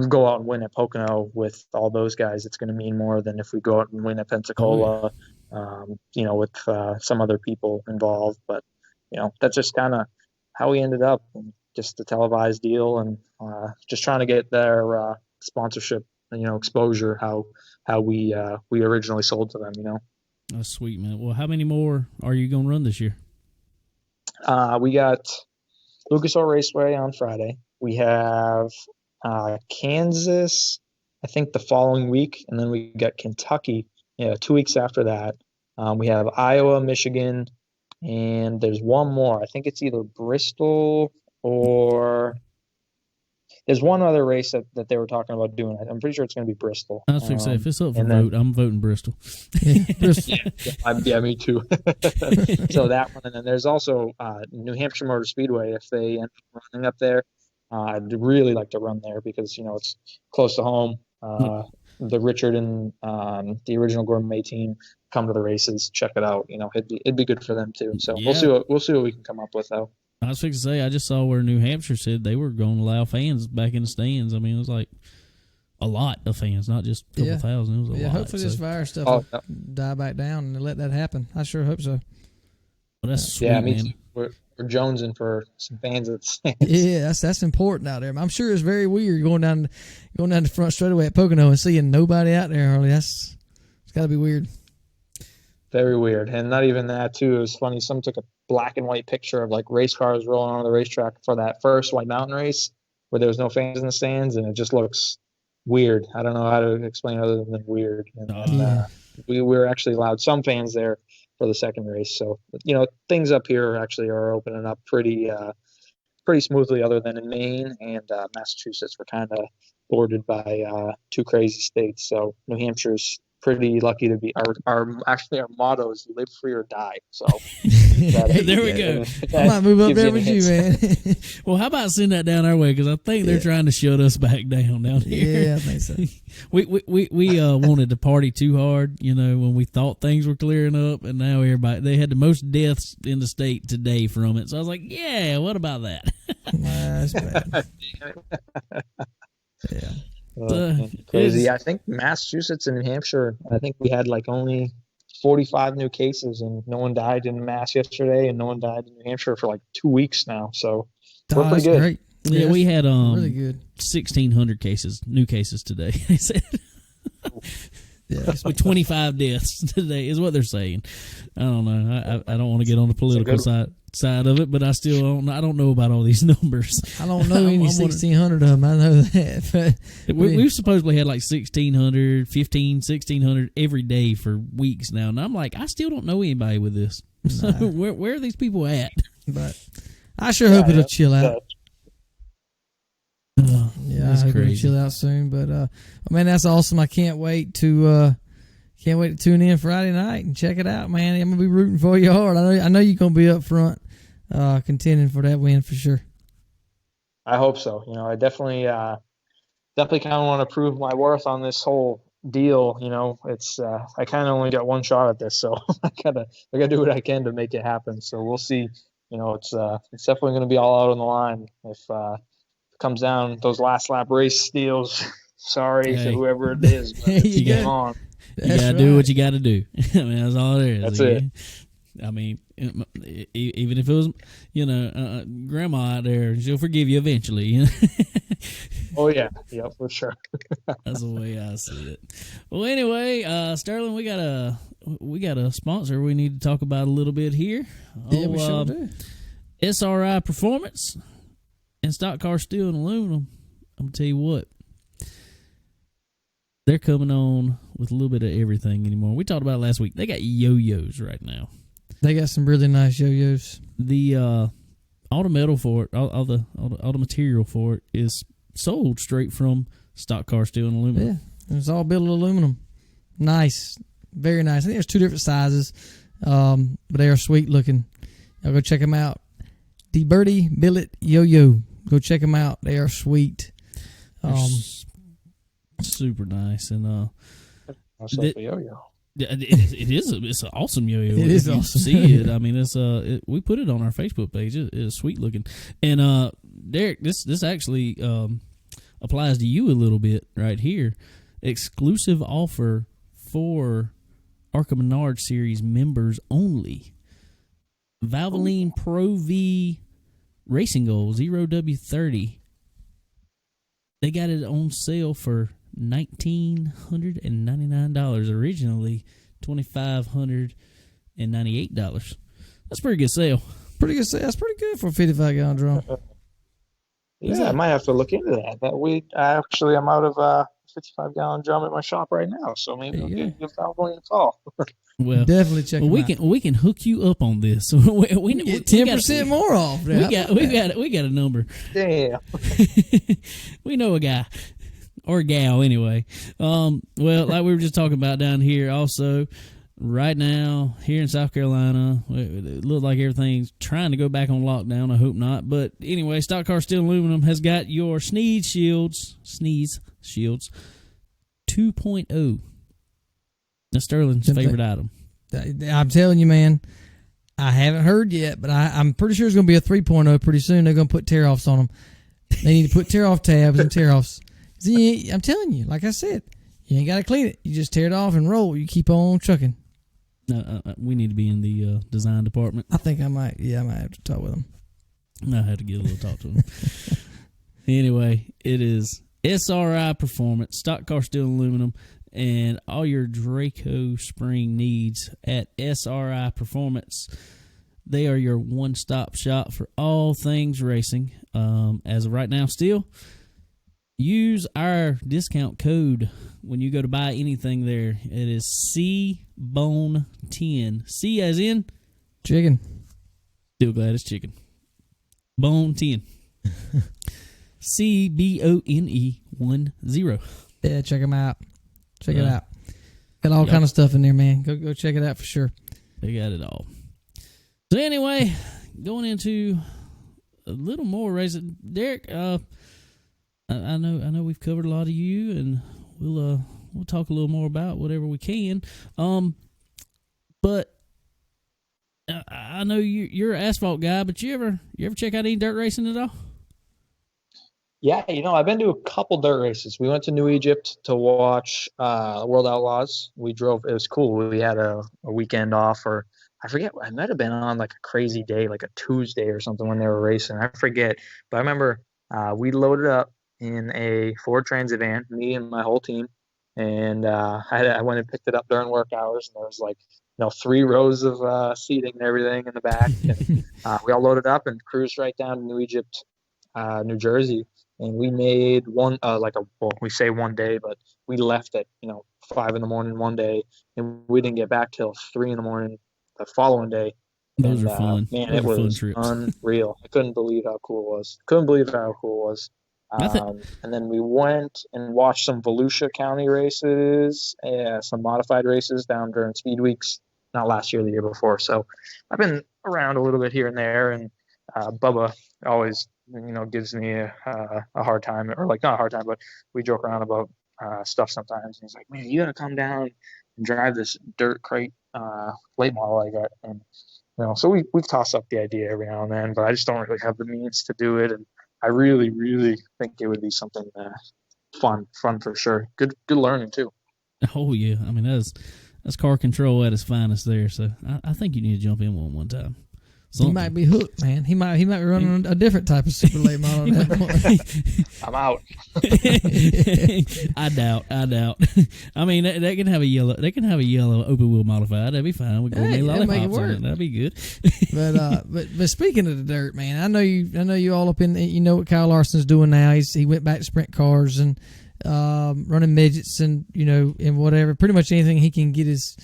go out and win at Pocono with all those guys, it's going to mean more than if we go out and win at Pensacola, with some other people involved. But that's just kind of how we ended up, just a televised deal, and just trying to get their sponsorship, exposure, how we originally sold to them. That's sweet, man. Well, how many more are you going to run this year? We got Lucas Oil Raceway on Friday. We have Kansas, I think, the following week, and then we got Kentucky 2 weeks after that. We have Iowa, Michigan, and there's one more. I think it's either Bristol or there's one other race that they were talking about doing. I'm pretty sure it's going to be Bristol. I was going to say, if it's up for vote, I'm voting Bristol. Bristol. Yeah, me too. So that one, and then there's also New Hampshire Motor Speedway. If they end up running up there, I'd really like to run there because it's close to home. The Richard and the original Gourmet team come to the races, check it out. It'd be good for them too. So yeah. We'll see what we can come up with though. I was fixing to say, I just saw where New Hampshire said they were going to allow fans back in the stands. I mean, it was like a lot of fans, not just a couple thousand. It was a lot. Hopefully this virus stuff will die back down and let that happen. I sure hope so. Well, that's sweet, me man. too. We're jonesing for some fans at the stands. Yeah, that's important out there. I'm sure it's very weird going down the front straightaway at Pocono and seeing nobody out there, Harley. It's got to be weird. Very weird. And not even that, too. It was funny. Someone took a black and white picture of like race cars rolling on the racetrack for that first White Mountain race where there was no fans in the stands, and it just looks weird. I don't know how to explain it other than weird. And we were actually allowed some fans there for the second race. So, things up here actually are opening up pretty smoothly, other than in Maine and Massachusetts. We're kind of bordered by two crazy states. So New Hampshire's pretty lucky to be our motto is live free or die. So there we go. I might move up there with you, man. Well, how about send that down our way? Because I think they're trying to shut us back down here. Yeah, I think so. we wanted to party too hard, when we thought things were clearing up, and now they had the most deaths in the state today from it. So I was like, yeah, what about that? That's bad. Yeah. Crazy. I think Massachusetts and New Hampshire, I think we had like only 45 new cases, and no one died in Mass yesterday, and no one died in New Hampshire for like 2 weeks now. So we're pretty good. Great. Yeah, we had really good 1,600 new cases today. They said. With 25 deaths today is what they're saying. I don't know. I don't want to get on the political side of it, but I don't know about all these numbers. I don't know any 1,600 of them. I know that. But we've supposedly had like 1,600, 1,600 every day for weeks now, and I'm like, I still don't know anybody with this. So where are these people at? But I sure hope it'll chill out. I hope it'll chill out soon. But man, that's awesome. I can't wait to tune in Friday night and check it out, man. I'm gonna be rooting for you hard. I know you're gonna be up front, contending for that win for sure. I hope so. I definitely kind of want to prove my worth on this whole deal. It's I kind of only got one shot at this, so I gotta do what I can to make it happen. So we'll see. It's definitely going to be all out on the line if it comes down those last lap race deals. Sorry to whoever it is, but you get on. You gotta do what you gotta do. I mean, that's all there is. That's it. I mean, even if it was, grandma out there, she'll forgive you eventually. Oh yeah, for sure. That's the way I see it. Well, anyway, Sterling, we got a sponsor we need to talk about a little bit here. Yeah, we sure do. SRI Performance and Stock Car Steel and Aluminum. I'm gonna tell you what. They're coming on with a little bit of everything anymore. We talked about it last week. They got yo-yos right now. They got some really nice yo-yos. The all the metal for it, all the material for it is sold straight from Stock Car Steel and Aluminum. Yeah, it's all built of aluminum. Nice, very nice. I think there's two different sizes, but they are sweet looking. Y'all go check them out. The Birdie Billet Yo-Yo. Go check them out. They are sweet. Super nice. And yo-yo. it is. It's an awesome yo-yo. It is awesome. See it. I mean, it's we put it on our Facebook page. It's sweet looking. And Derek, this actually applies to you a little bit right here. Exclusive offer for Arca Menard Series members only. Valvoline Pro V Racing Goal 0W30. They got it on sale for $1,999. Originally $2,598. That's a pretty good sale. Pretty good sale. That's pretty good for a 55-gallon drum. Yeah, I might have to look into that. I'm out of 55-gallon drum at my shop right now, so maybe I'll give Valvoline a call. Well, definitely check. We can hook you up on this. So we get 10% more off. We got a number. Damn. We know a guy or a gal anyway. Well, like we were just talking about down here, also right now here in South Carolina, it looks like everything's trying to go back on lockdown. I hope not, but anyway, Stock Car Steel Aluminum has got your sneeze shields 2.0. That's Sterling's favorite item. I'm telling you, man, I haven't heard yet, but I'm pretty sure it's going to be a 3.0 pretty soon. They're going to put tear-offs on them. They need to put tear-off tabs and tear-offs. See, I'm telling you, like I said, you ain't got to clean it. You just tear it off and roll. You keep on trucking. We need to be in the design department. I think I might. Yeah, I might have to talk with them. I had to get a little talk to them. Anyway, it is SRI Performance, Stock Car Steel Aluminum, and all your Draco spring needs at SRI Performance. They are your one-stop shop for all things racing. As of right now, still, use our discount code when you go to buy anything there. It is CBONE10. C as in? Chicken. Still glad it's chicken. Bone 10. CBONE10. Yeah, check them out. Check it out. Got all kind of stuff in there, man. Go check it out for sure. They got it all. So anyway, going into a little more racing, Derek. I know we've covered a lot of you, and we'll talk a little more about whatever we can. But I know you're an asphalt guy, but you ever check out any dirt racing at all? Yeah, I've been to a couple dirt races. We went to New Egypt to watch World Outlaws. We drove. It was cool. We had a weekend off, or I forget. I might have been on like a crazy day, like a Tuesday or something when they were racing. I forget. But I remember we loaded up in a Ford Transit van, me and my whole team. And I went and picked it up during work hours. And there was like, 3 rows of seating and everything in the back. And we all loaded up and cruised right down to New Egypt, New Jersey. And we made we say one day, but we left at 5 in the morning one day, and we didn't get back till 3 in the morning the following day. Those are fun. Man, Those it was unreal. I couldn't believe how cool it was. And then we went and watched some Volusia County races, some modified races down during Speed Weeks, not last year, the year before. So I've been around a little bit here and there, and Bubba always gives me a hard time, or like not a hard time, but we joke around about stuff sometimes. And he's like, man, you got to come down and drive this dirt crate late model I got. And, so we've tossed up the idea every now and then, but I just don't really have the means to do it. And I really, really think it would be something fun for sure. Good learning too. Oh yeah. I mean, that's car control at its finest there. So I think you need to jump in one time. He might be hooked, man. He might be running a different type of super late model. I'm out. I doubt. I mean, they can have a yellow. They can have a yellow open wheel modified. That'd be fine. We can make lollipops on it. That'd be good. But speaking of the dirt, man, I know you all up in. What Kyle Larson's doing now. He went back to sprint cars and running midgets and and whatever. Pretty much anything he can get his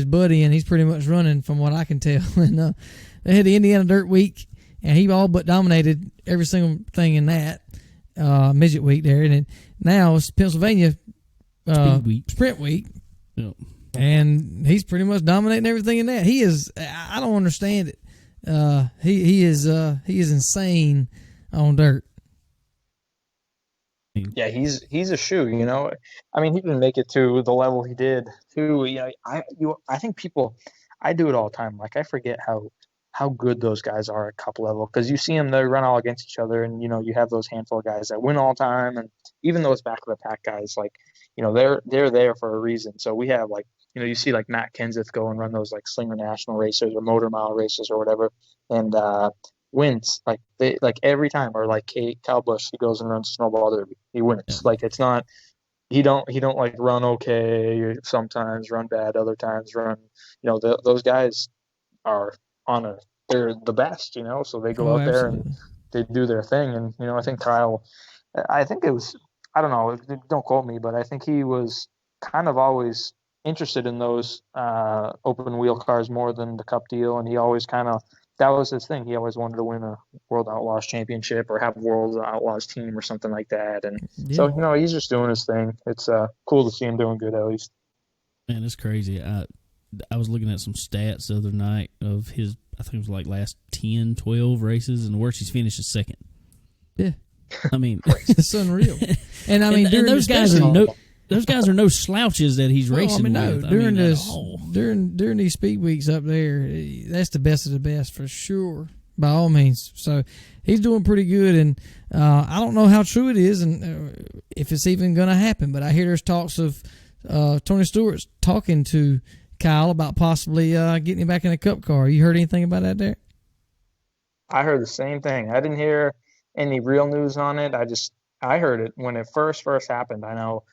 buddy, and he's pretty much running from what I can tell. And they had the Indiana Dirt Week, and he all but dominated every single thing in that midget week there. And now it's Pennsylvania Sprint Week, yep. And he's pretty much dominating everything in that. He is. I don't understand it. He is insane on dirt. Yeah, he's a shoe. I mean, he didn't make it to the level he did. Too. I think people. I do it all the time. Like I forget how good those guys are at cup level because you see them, they run all against each other, and you have those handful of guys that win all the time, and even those back of the pack guys, like they're there for a reason. So we have like you see like Matt Kenseth go and run those like Slinger National races or Motor Mile races or whatever, and wins like every time, or like Kyle Busch, he goes and runs Snowball Derby, he wins. Yeah. Like it's not he don't like run okay, or sometimes run bad, other times run. Those guys are they're the best, so they go out there and they do their thing. And I think Kyle, I think it was, I don't know, don't quote me, but I think he was kind of always interested in those open wheel cars more than the Cup deal, and he always that was his thing. He always wanted to win a World Outlaws championship or have a World Outlaws team or something like that. And so he's just doing his thing. It's cool to see him doing good, at least. Man, it's crazy. I was looking at some stats the other night of his, I think it was like last 10, 12 races, and the worst he's finished is second. Yeah. I mean, it's unreal. And I mean, and those guys are no slouches that he's racing with. During these speed weeks up there, that's the best of the best for sure, by all means. So he's doing pretty good, and I don't know how true it is and if it's even going to happen, but I hear there's talks of Tony Stewart's talking to Kyle about possibly getting him back in a Cup car. You heard anything about that, Derek? I heard the same thing. I didn't hear any real news on it. I heard it when it first happened. I know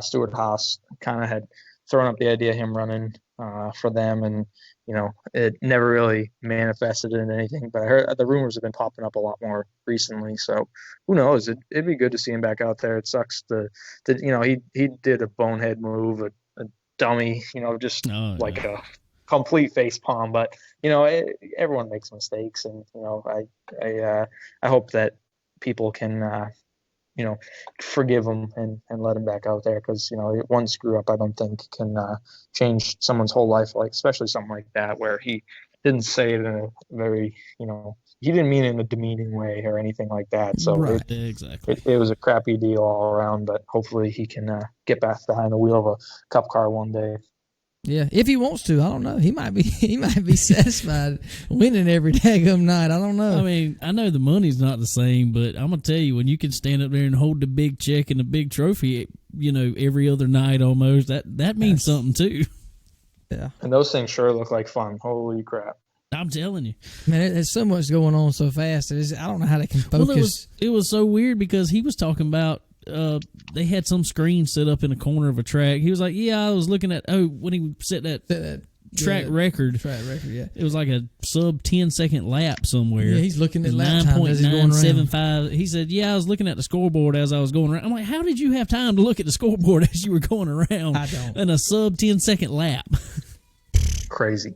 Stuart Haas kind of had thrown up the idea of him running for them, and it never really manifested in anything. But I heard the rumors have been popping up a lot more recently. So who knows? It'd be good to see him back out there. It sucks he did a bonehead move, a dummy, like a complete face palm. But everyone makes mistakes, and I hope that people can forgive him and let him back out there, because one screw up I don't think can change someone's whole life, like especially something like that where he didn't say it in a very he didn't mean it in a demeaning way or anything like that. So right, exactly. It was a crappy deal all around, but hopefully he can get back behind the wheel of a Cup car one day. Yeah, if he wants to, I don't know. He might be satisfied winning every daggum night. I don't know. I mean, I know the money's not the same, but I'm gonna tell you, when you can stand up there and hold the big check and the big trophy, every other night almost, that means something too. Yeah, and those things sure look like fun. Holy crap! I'm telling you, man, there's so much going on so fast. I don't know how they can focus. Well, it was so weird because he was talking about. They had some screen set up in a corner of a track. He was like, "Yeah, I was looking at when he set that track record. Track record, yeah. It was like a sub 10-second lap somewhere. Yeah, he's looking at lap time as he's going around. 9.975. He said, "Yeah, I was looking at the scoreboard as I was going around." I'm like, "How did you have time to look at the scoreboard as you were going around?" I don't. In a sub 10-second lap. Crazy.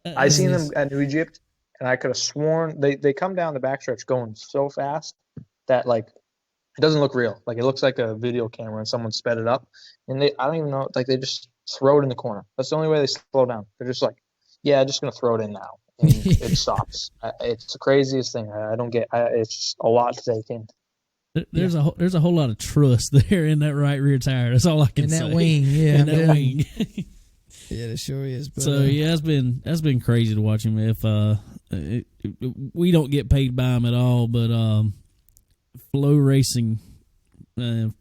I seen them at New Egypt, and I could have sworn they come down the backstretch going so fast that it doesn't look real. Like it looks like a video camera and someone sped it up. And I don't even know, they just throw it in the corner. That's the only way they slow down. They're just like, yeah, just going to throw it in now. And it stops. It's the craziest thing. I don't get it's a lot to take in. There's a whole lot of trust there in that right rear tire. That's all I can say. In that wing, yeah. In that wing. Yeah, it sure is. But, so that's been crazy to watch him. If we don't get paid by him at all, but Flow Racing,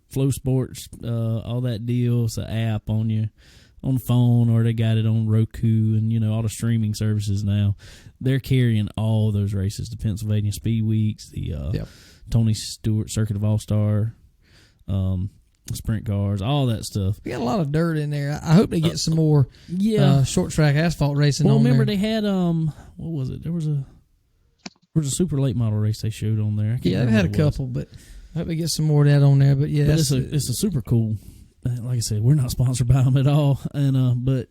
Flow Sports, all that deal. It's an app on the phone, or they got it on Roku and all the streaming services now. They're carrying all those races: the Pennsylvania Speed Weeks, the Tony Stewart Circuit of All Star, sprint cars, all that stuff. We got a lot of dirt in there. I hope they get some more short track asphalt racing. Well, on remember there. They had what was it? There was a super late model race they showed on there. They've had a couple, but I hope they get some more of that on there. But yeah, it's a super cool. Like I said, we're not sponsored by them at all, and but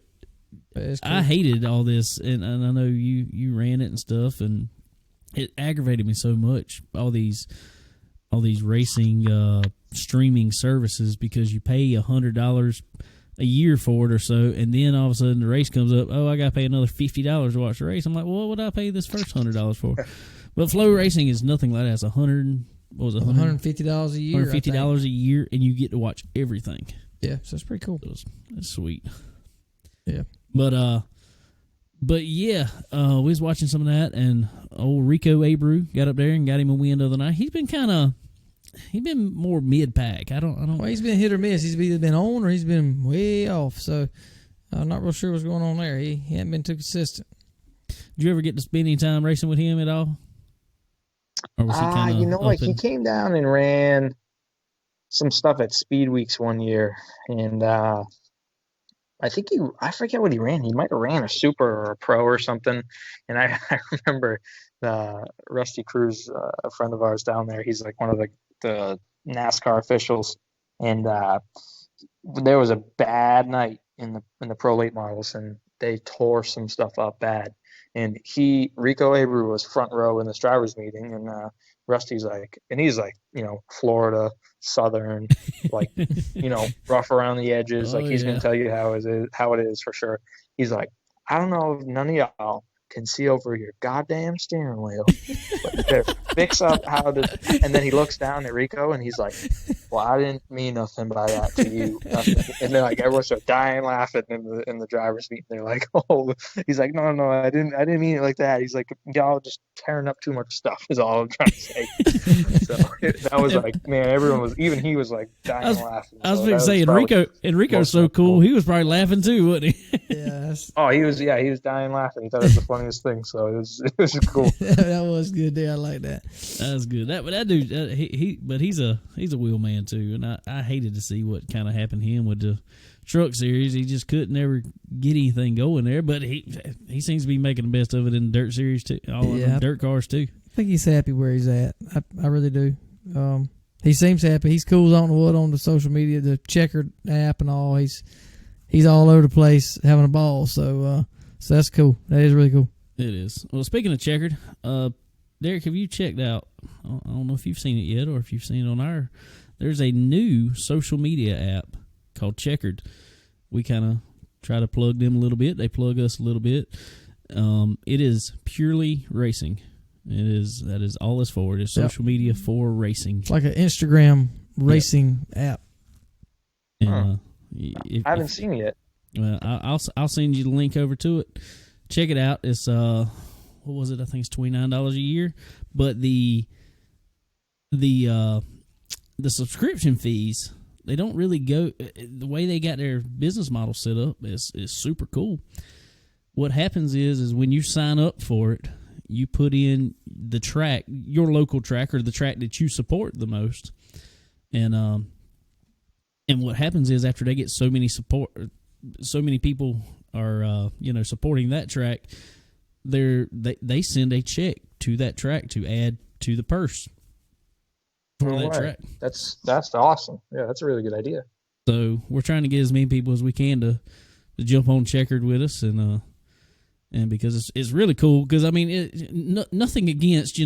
cool. I hated all this, and I know you ran it and stuff, and it aggravated me so much. All these racing streaming services, because you pay $100 a year for it or so, and then all of a sudden the race comes up. Oh, I got to pay another $50 to watch the race. I'm like, well, what would I pay this first $100 for? But Flow Racing is nothing like that. It's $150 a year. $150 a year, and you get to watch everything. Yeah, so it's pretty cool. So it's sweet. Yeah, but yeah, we was watching some of that, and old Rico Abreu got up there and got him a win the other night. He's been more mid pack. I don't. Well, he's been hit or miss. He's either been on or he's been way off. So I'm not real sure what's going on there. He hasn't been too consistent. Did you ever get to spend any time racing with him at all? Or was he kind of he came down and ran some stuff at Speed Weeks one year, and I forget what he ran. He might have ran a Super or a Pro or something. And I remember Rusty Cruz, a friend of ours down there. He's like one of the NASCAR officials, and there was a bad night in the Pro Late Models, and they tore some stuff up bad. And Rico Abreu was front row in this drivers meeting, and Rusty's like, and he's like, Florida, Southern, like, rough around the edges. Like, he's going to tell you how it is for sure. He's like, I don't know if none of y'all can see over your goddamn steering wheel, but you better fix up how to. And then he looks down at Rico and he's like, well, I didn't mean nothing by that to you. Nothing. And then like everyone started dying laughing in the driver's meeting. They're like, oh, he's like, no, I didn't mean it like that. He's like, y'all just tearing up too much stuff is all I'm trying to say. So that was like, man, everyone was, even he was like dying laughing. I was going to say, Enrico's so cool. He was probably laughing too, wasn't he? Yeah. He was dying laughing. He thought it was the funniest thing. So it was cool. That was good. Yeah, I like that. That was good. That dude, he's a wheel man too, and I hated to see what kind of happened to him with the truck series. He just couldn't ever get anything going there, but he seems to be making the best of it in the dirt series too, all of them dirt cars too. I think he's happy where he's at. I really do. He seems happy. He's cool on the social media, the Checkered app and all. He's all over the place having a ball. So that's cool. That is really cool. It is. Well, speaking of Checkered, Derek, have you checked out? I don't know if you've seen it yet, or if you've seen it on there's a new social media app called Checkered. We kind of try to plug them a little bit. They plug us a little bit. It is purely racing. That is all it's for. It is social media for racing. It's like an Instagram racing app. And, I haven't seen it yet. Well, I'll send you the link over to it. Check it out. It's what was it? I think it's $29 a year. But the subscription fees, they don't really go the way they got their business model set up is super cool. What happens is when you sign up for it, you put in the track, your local track or the track that you support the most, and what happens is after they get so many people are supporting that track, they send a check to that track to add to the purse for that track. That's awesome. Yeah, that's a really good idea. So we're trying to get as many people as we can to jump on Checkered with us, and because it's really cool. Because I mean, nothing against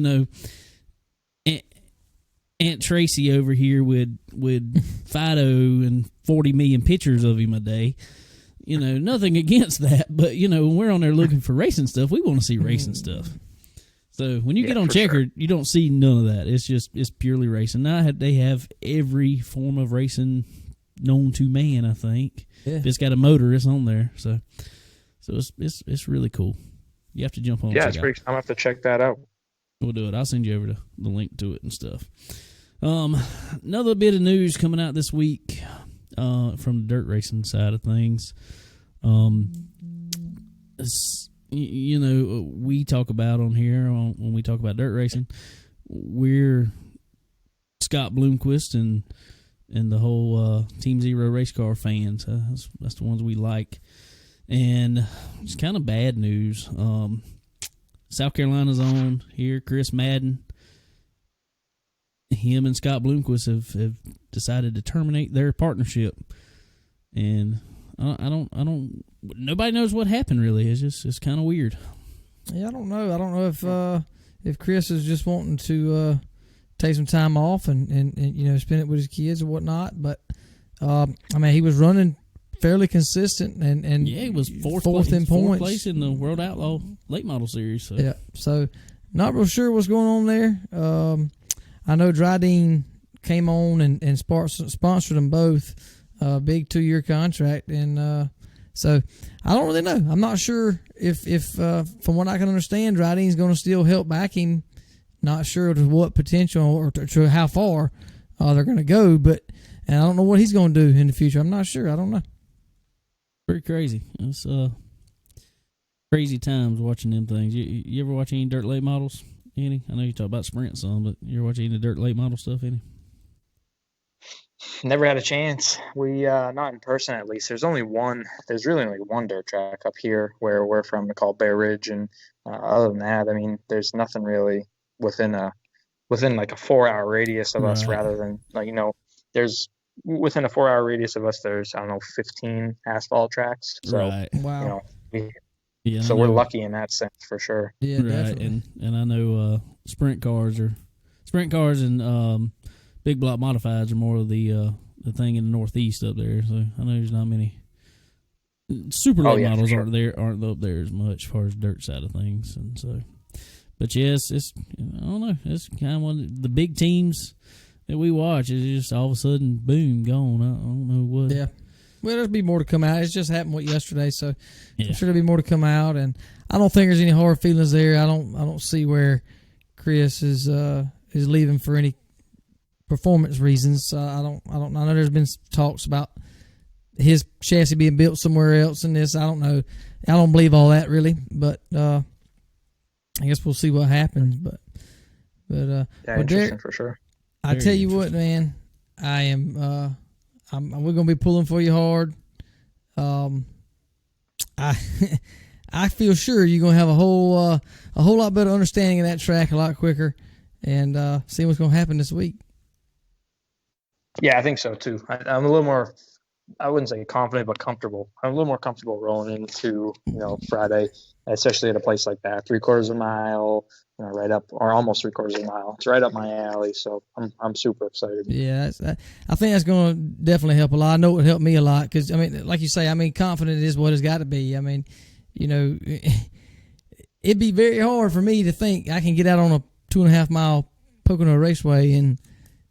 Aunt Tracy over here with Fido and 40 million pictures of him a day. Nothing against that, but when we're on there looking for racing stuff, we want to see racing stuff. So when you get on Checkered, you don't see none of that. It's purely racing. Now they have every form of racing known to man. I think if it's got a motor, it's on there. So it's really cool. You have to jump on. Yeah, it's pretty. I'm gonna have to check that out. We'll do it. I'll send you over the link to it and stuff. Another bit of news coming out this week from the dirt racing side of things. We talk about on here when we talk about dirt racing, we're Scott Bloomquist and the whole Team Zero race car fans. That's the ones we like. And it's kind of bad news. South Carolina's on here. Chris Madden, him and Scott Bloomquist have decided to terminate their partnership, and I don't. Nobody knows what happened. Really, it's kind of weird. Yeah, I don't know. I don't know if Chris is just wanting to take some time off and spend it with his kids or whatnot. But he was running fairly consistent, and yeah, he was fourth in points. Place in the World Outlaw Late Model Series. So. Yeah, so not real sure what's going on there. I know Dryden came on and sponsored them both, big 2-year contract, and so I don't really know. I'm not sure if from what I can understand, Dryden's going to still help back him. Not sure to what potential or to how far they're going to go, and I don't know what he's going to do in the future. I'm not sure. I don't know. Pretty crazy. It's crazy times watching them things. You ever watch any dirt late models, Annie? I know you talk about sprint some, but you ever watch any dirt late model stuff, Annie? Never had a chance. We not in person, at least. There's really only one dirt track up here where we're from, called Bear Ridge, and other than that, I mean, there's nothing really within like a 4-hour radius of us. Rather than there's within a 4-hour radius of us, there's 15 asphalt tracks. So wow. So we're lucky in that sense for sure. Yeah, right. definitely. And I know sprint cars and big block modifieds are more of the thing in the Northeast up there. So I know there's not many super late models aren't up there as much as far as dirt side of things. And so, but yes, it's I don't know. It's kind of one of the big teams that we watch is just all of a sudden boom gone. I don't know what. Yeah. Well, there'll be more to come out. It's just happened yesterday, so yeah. I'm sure there'll be more to come out. And I don't think there's any hard feelings there. I don't see where Chris is leaving for any performance reasons. I know there's been talks about his chassis being built somewhere else and this. I don't know. I don't believe all that really, but I guess we'll see what happens. But interesting Derek, for sure. I tell you what, man, I am. We're gonna be pulling for you hard. I feel sure you're gonna have a whole lot better understanding of that track a lot quicker, and see what's gonna happen this week. Yeah, I think so too. I'm a little more, I wouldn't say confident, but comfortable. I'm a little more comfortable rolling into Friday, especially at a place like that, 3/4 of a mile, right up, or almost 3/4 of a mile. It's right up my alley, so I'm super excited. Yeah, I think that's going to definitely help a lot. I know it would help me a lot because, I mean, like you say, I mean, confident is what it's got to be. I mean, it'd be very hard for me to think I can get out on a 2.5 mile Pocono Raceway and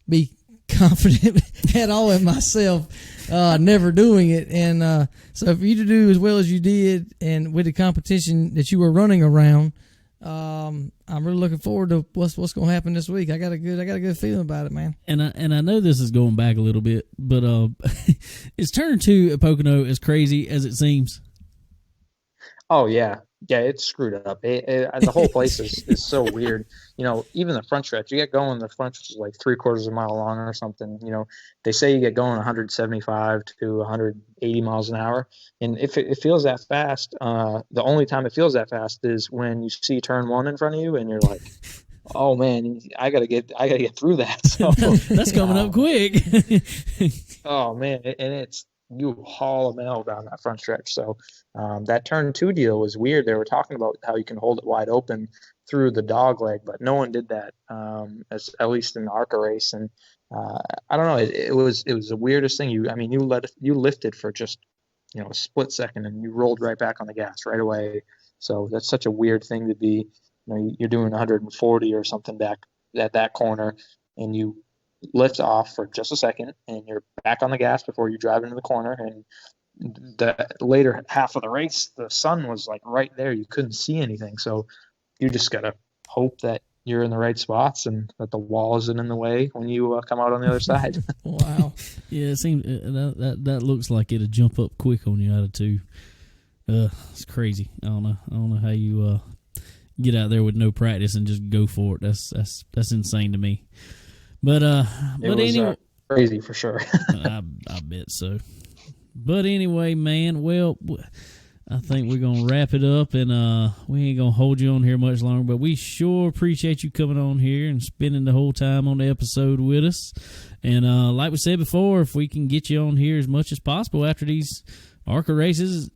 be confident at all in myself, never doing it. And so for you to do as well as you did and with the competition that you were running around, I'm really looking forward to what's going to happen this week. I got a good feeling about it, man. And I know this is going back a little bit, but is turn 2 at Pocono as crazy as it seems? Oh yeah, it's screwed up. The whole place is so weird. Even the front stretch, you get going. The front stretch is like 3/4 of a mile long or something. They say you get going 175 to 180 miles an hour, and if it feels that fast, the only time it feels that fast is when you see turn 1 in front of you, and you're like, "Oh man, I gotta get through that." So that's coming up quick. Oh man, and you haul a mail down that front stretch. So that turn 2 deal was weird. They were talking about how you can hold it wide open through the dog leg, but no one did that, at least in the ARCA race. And I don't know. It was the weirdest thing. You lifted for just a split second, and you rolled right back on the gas right away. So that's such a weird thing to be. You're doing 140 or something back at that corner, and you lift off for just a second, and you're back on the gas before you drive into the corner. And the later half of the race, the sun was like right there. You couldn't see anything. So you just got to hope that you're in the right spots and that the wall isn't in the way when you come out on the other side. Wow. Yeah, it seems that looks like it'll jump up quick on you out of 2. It's crazy. I don't know how you get out there with no practice and just go for it. That's insane to me. But anyway, crazy for sure. I bet so. But anyway, man, well, I think we're gonna wrap it up, and we ain't gonna hold you on here much longer. But we sure appreciate you coming on here and spending the whole time on the episode with us. And like we said before, if we can get you on here as much as possible after these ARCA races,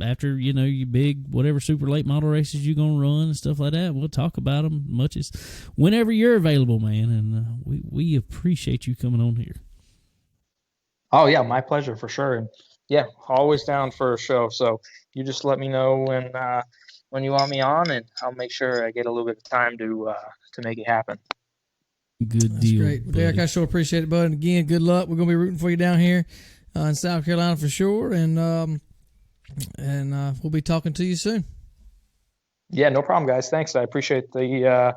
after your big whatever super late model races you're gonna run and stuff like that, we'll talk about them much as whenever you're available, man. And we appreciate you coming on here. Oh yeah, my pleasure for sure. And Yeah, always down for a show. So you just let me know when you want me on, and I'll make sure I get a little bit of time to make it happen. Good That's deal. great. Well, Derek, I sure appreciate it, bud. And again, good luck. We're going to be rooting for you down here in South Carolina for sure. And we'll be talking to you soon. Yeah, no problem, guys. Thanks. I appreciate the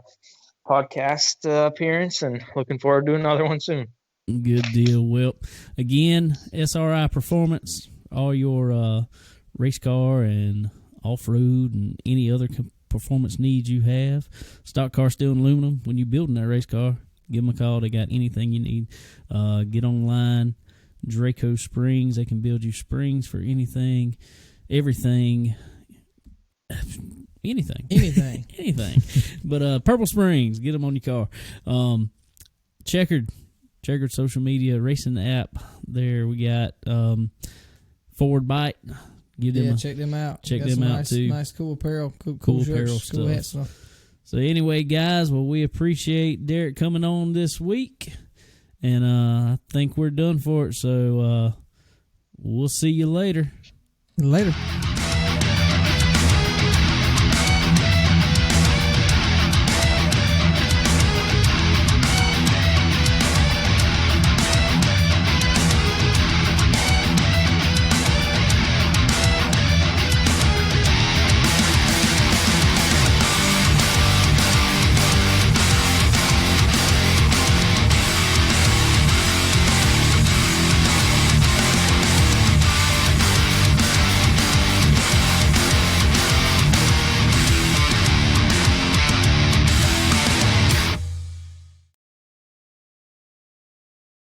podcast appearance, and looking forward to another one soon. Good deal. Well, again, SRI Performance, all your race car and off-road and any other performance needs you have. Stock car, steel, and aluminum. When you're building that race car, give them a call. They got anything you need. Get online. Draco Springs. They can build you springs for anything, everything, anything. Anything. But Purple Springs, get them on your car. Checkered social media racing app. There we got Forward Bite. Check them out. Check them out too. Nice, cool apparel, cool apparel shirts, cool hats, stuff. So anyway, guys, well, we appreciate Derek coming on this week, and I think we're done for it. So we'll see you later. Later.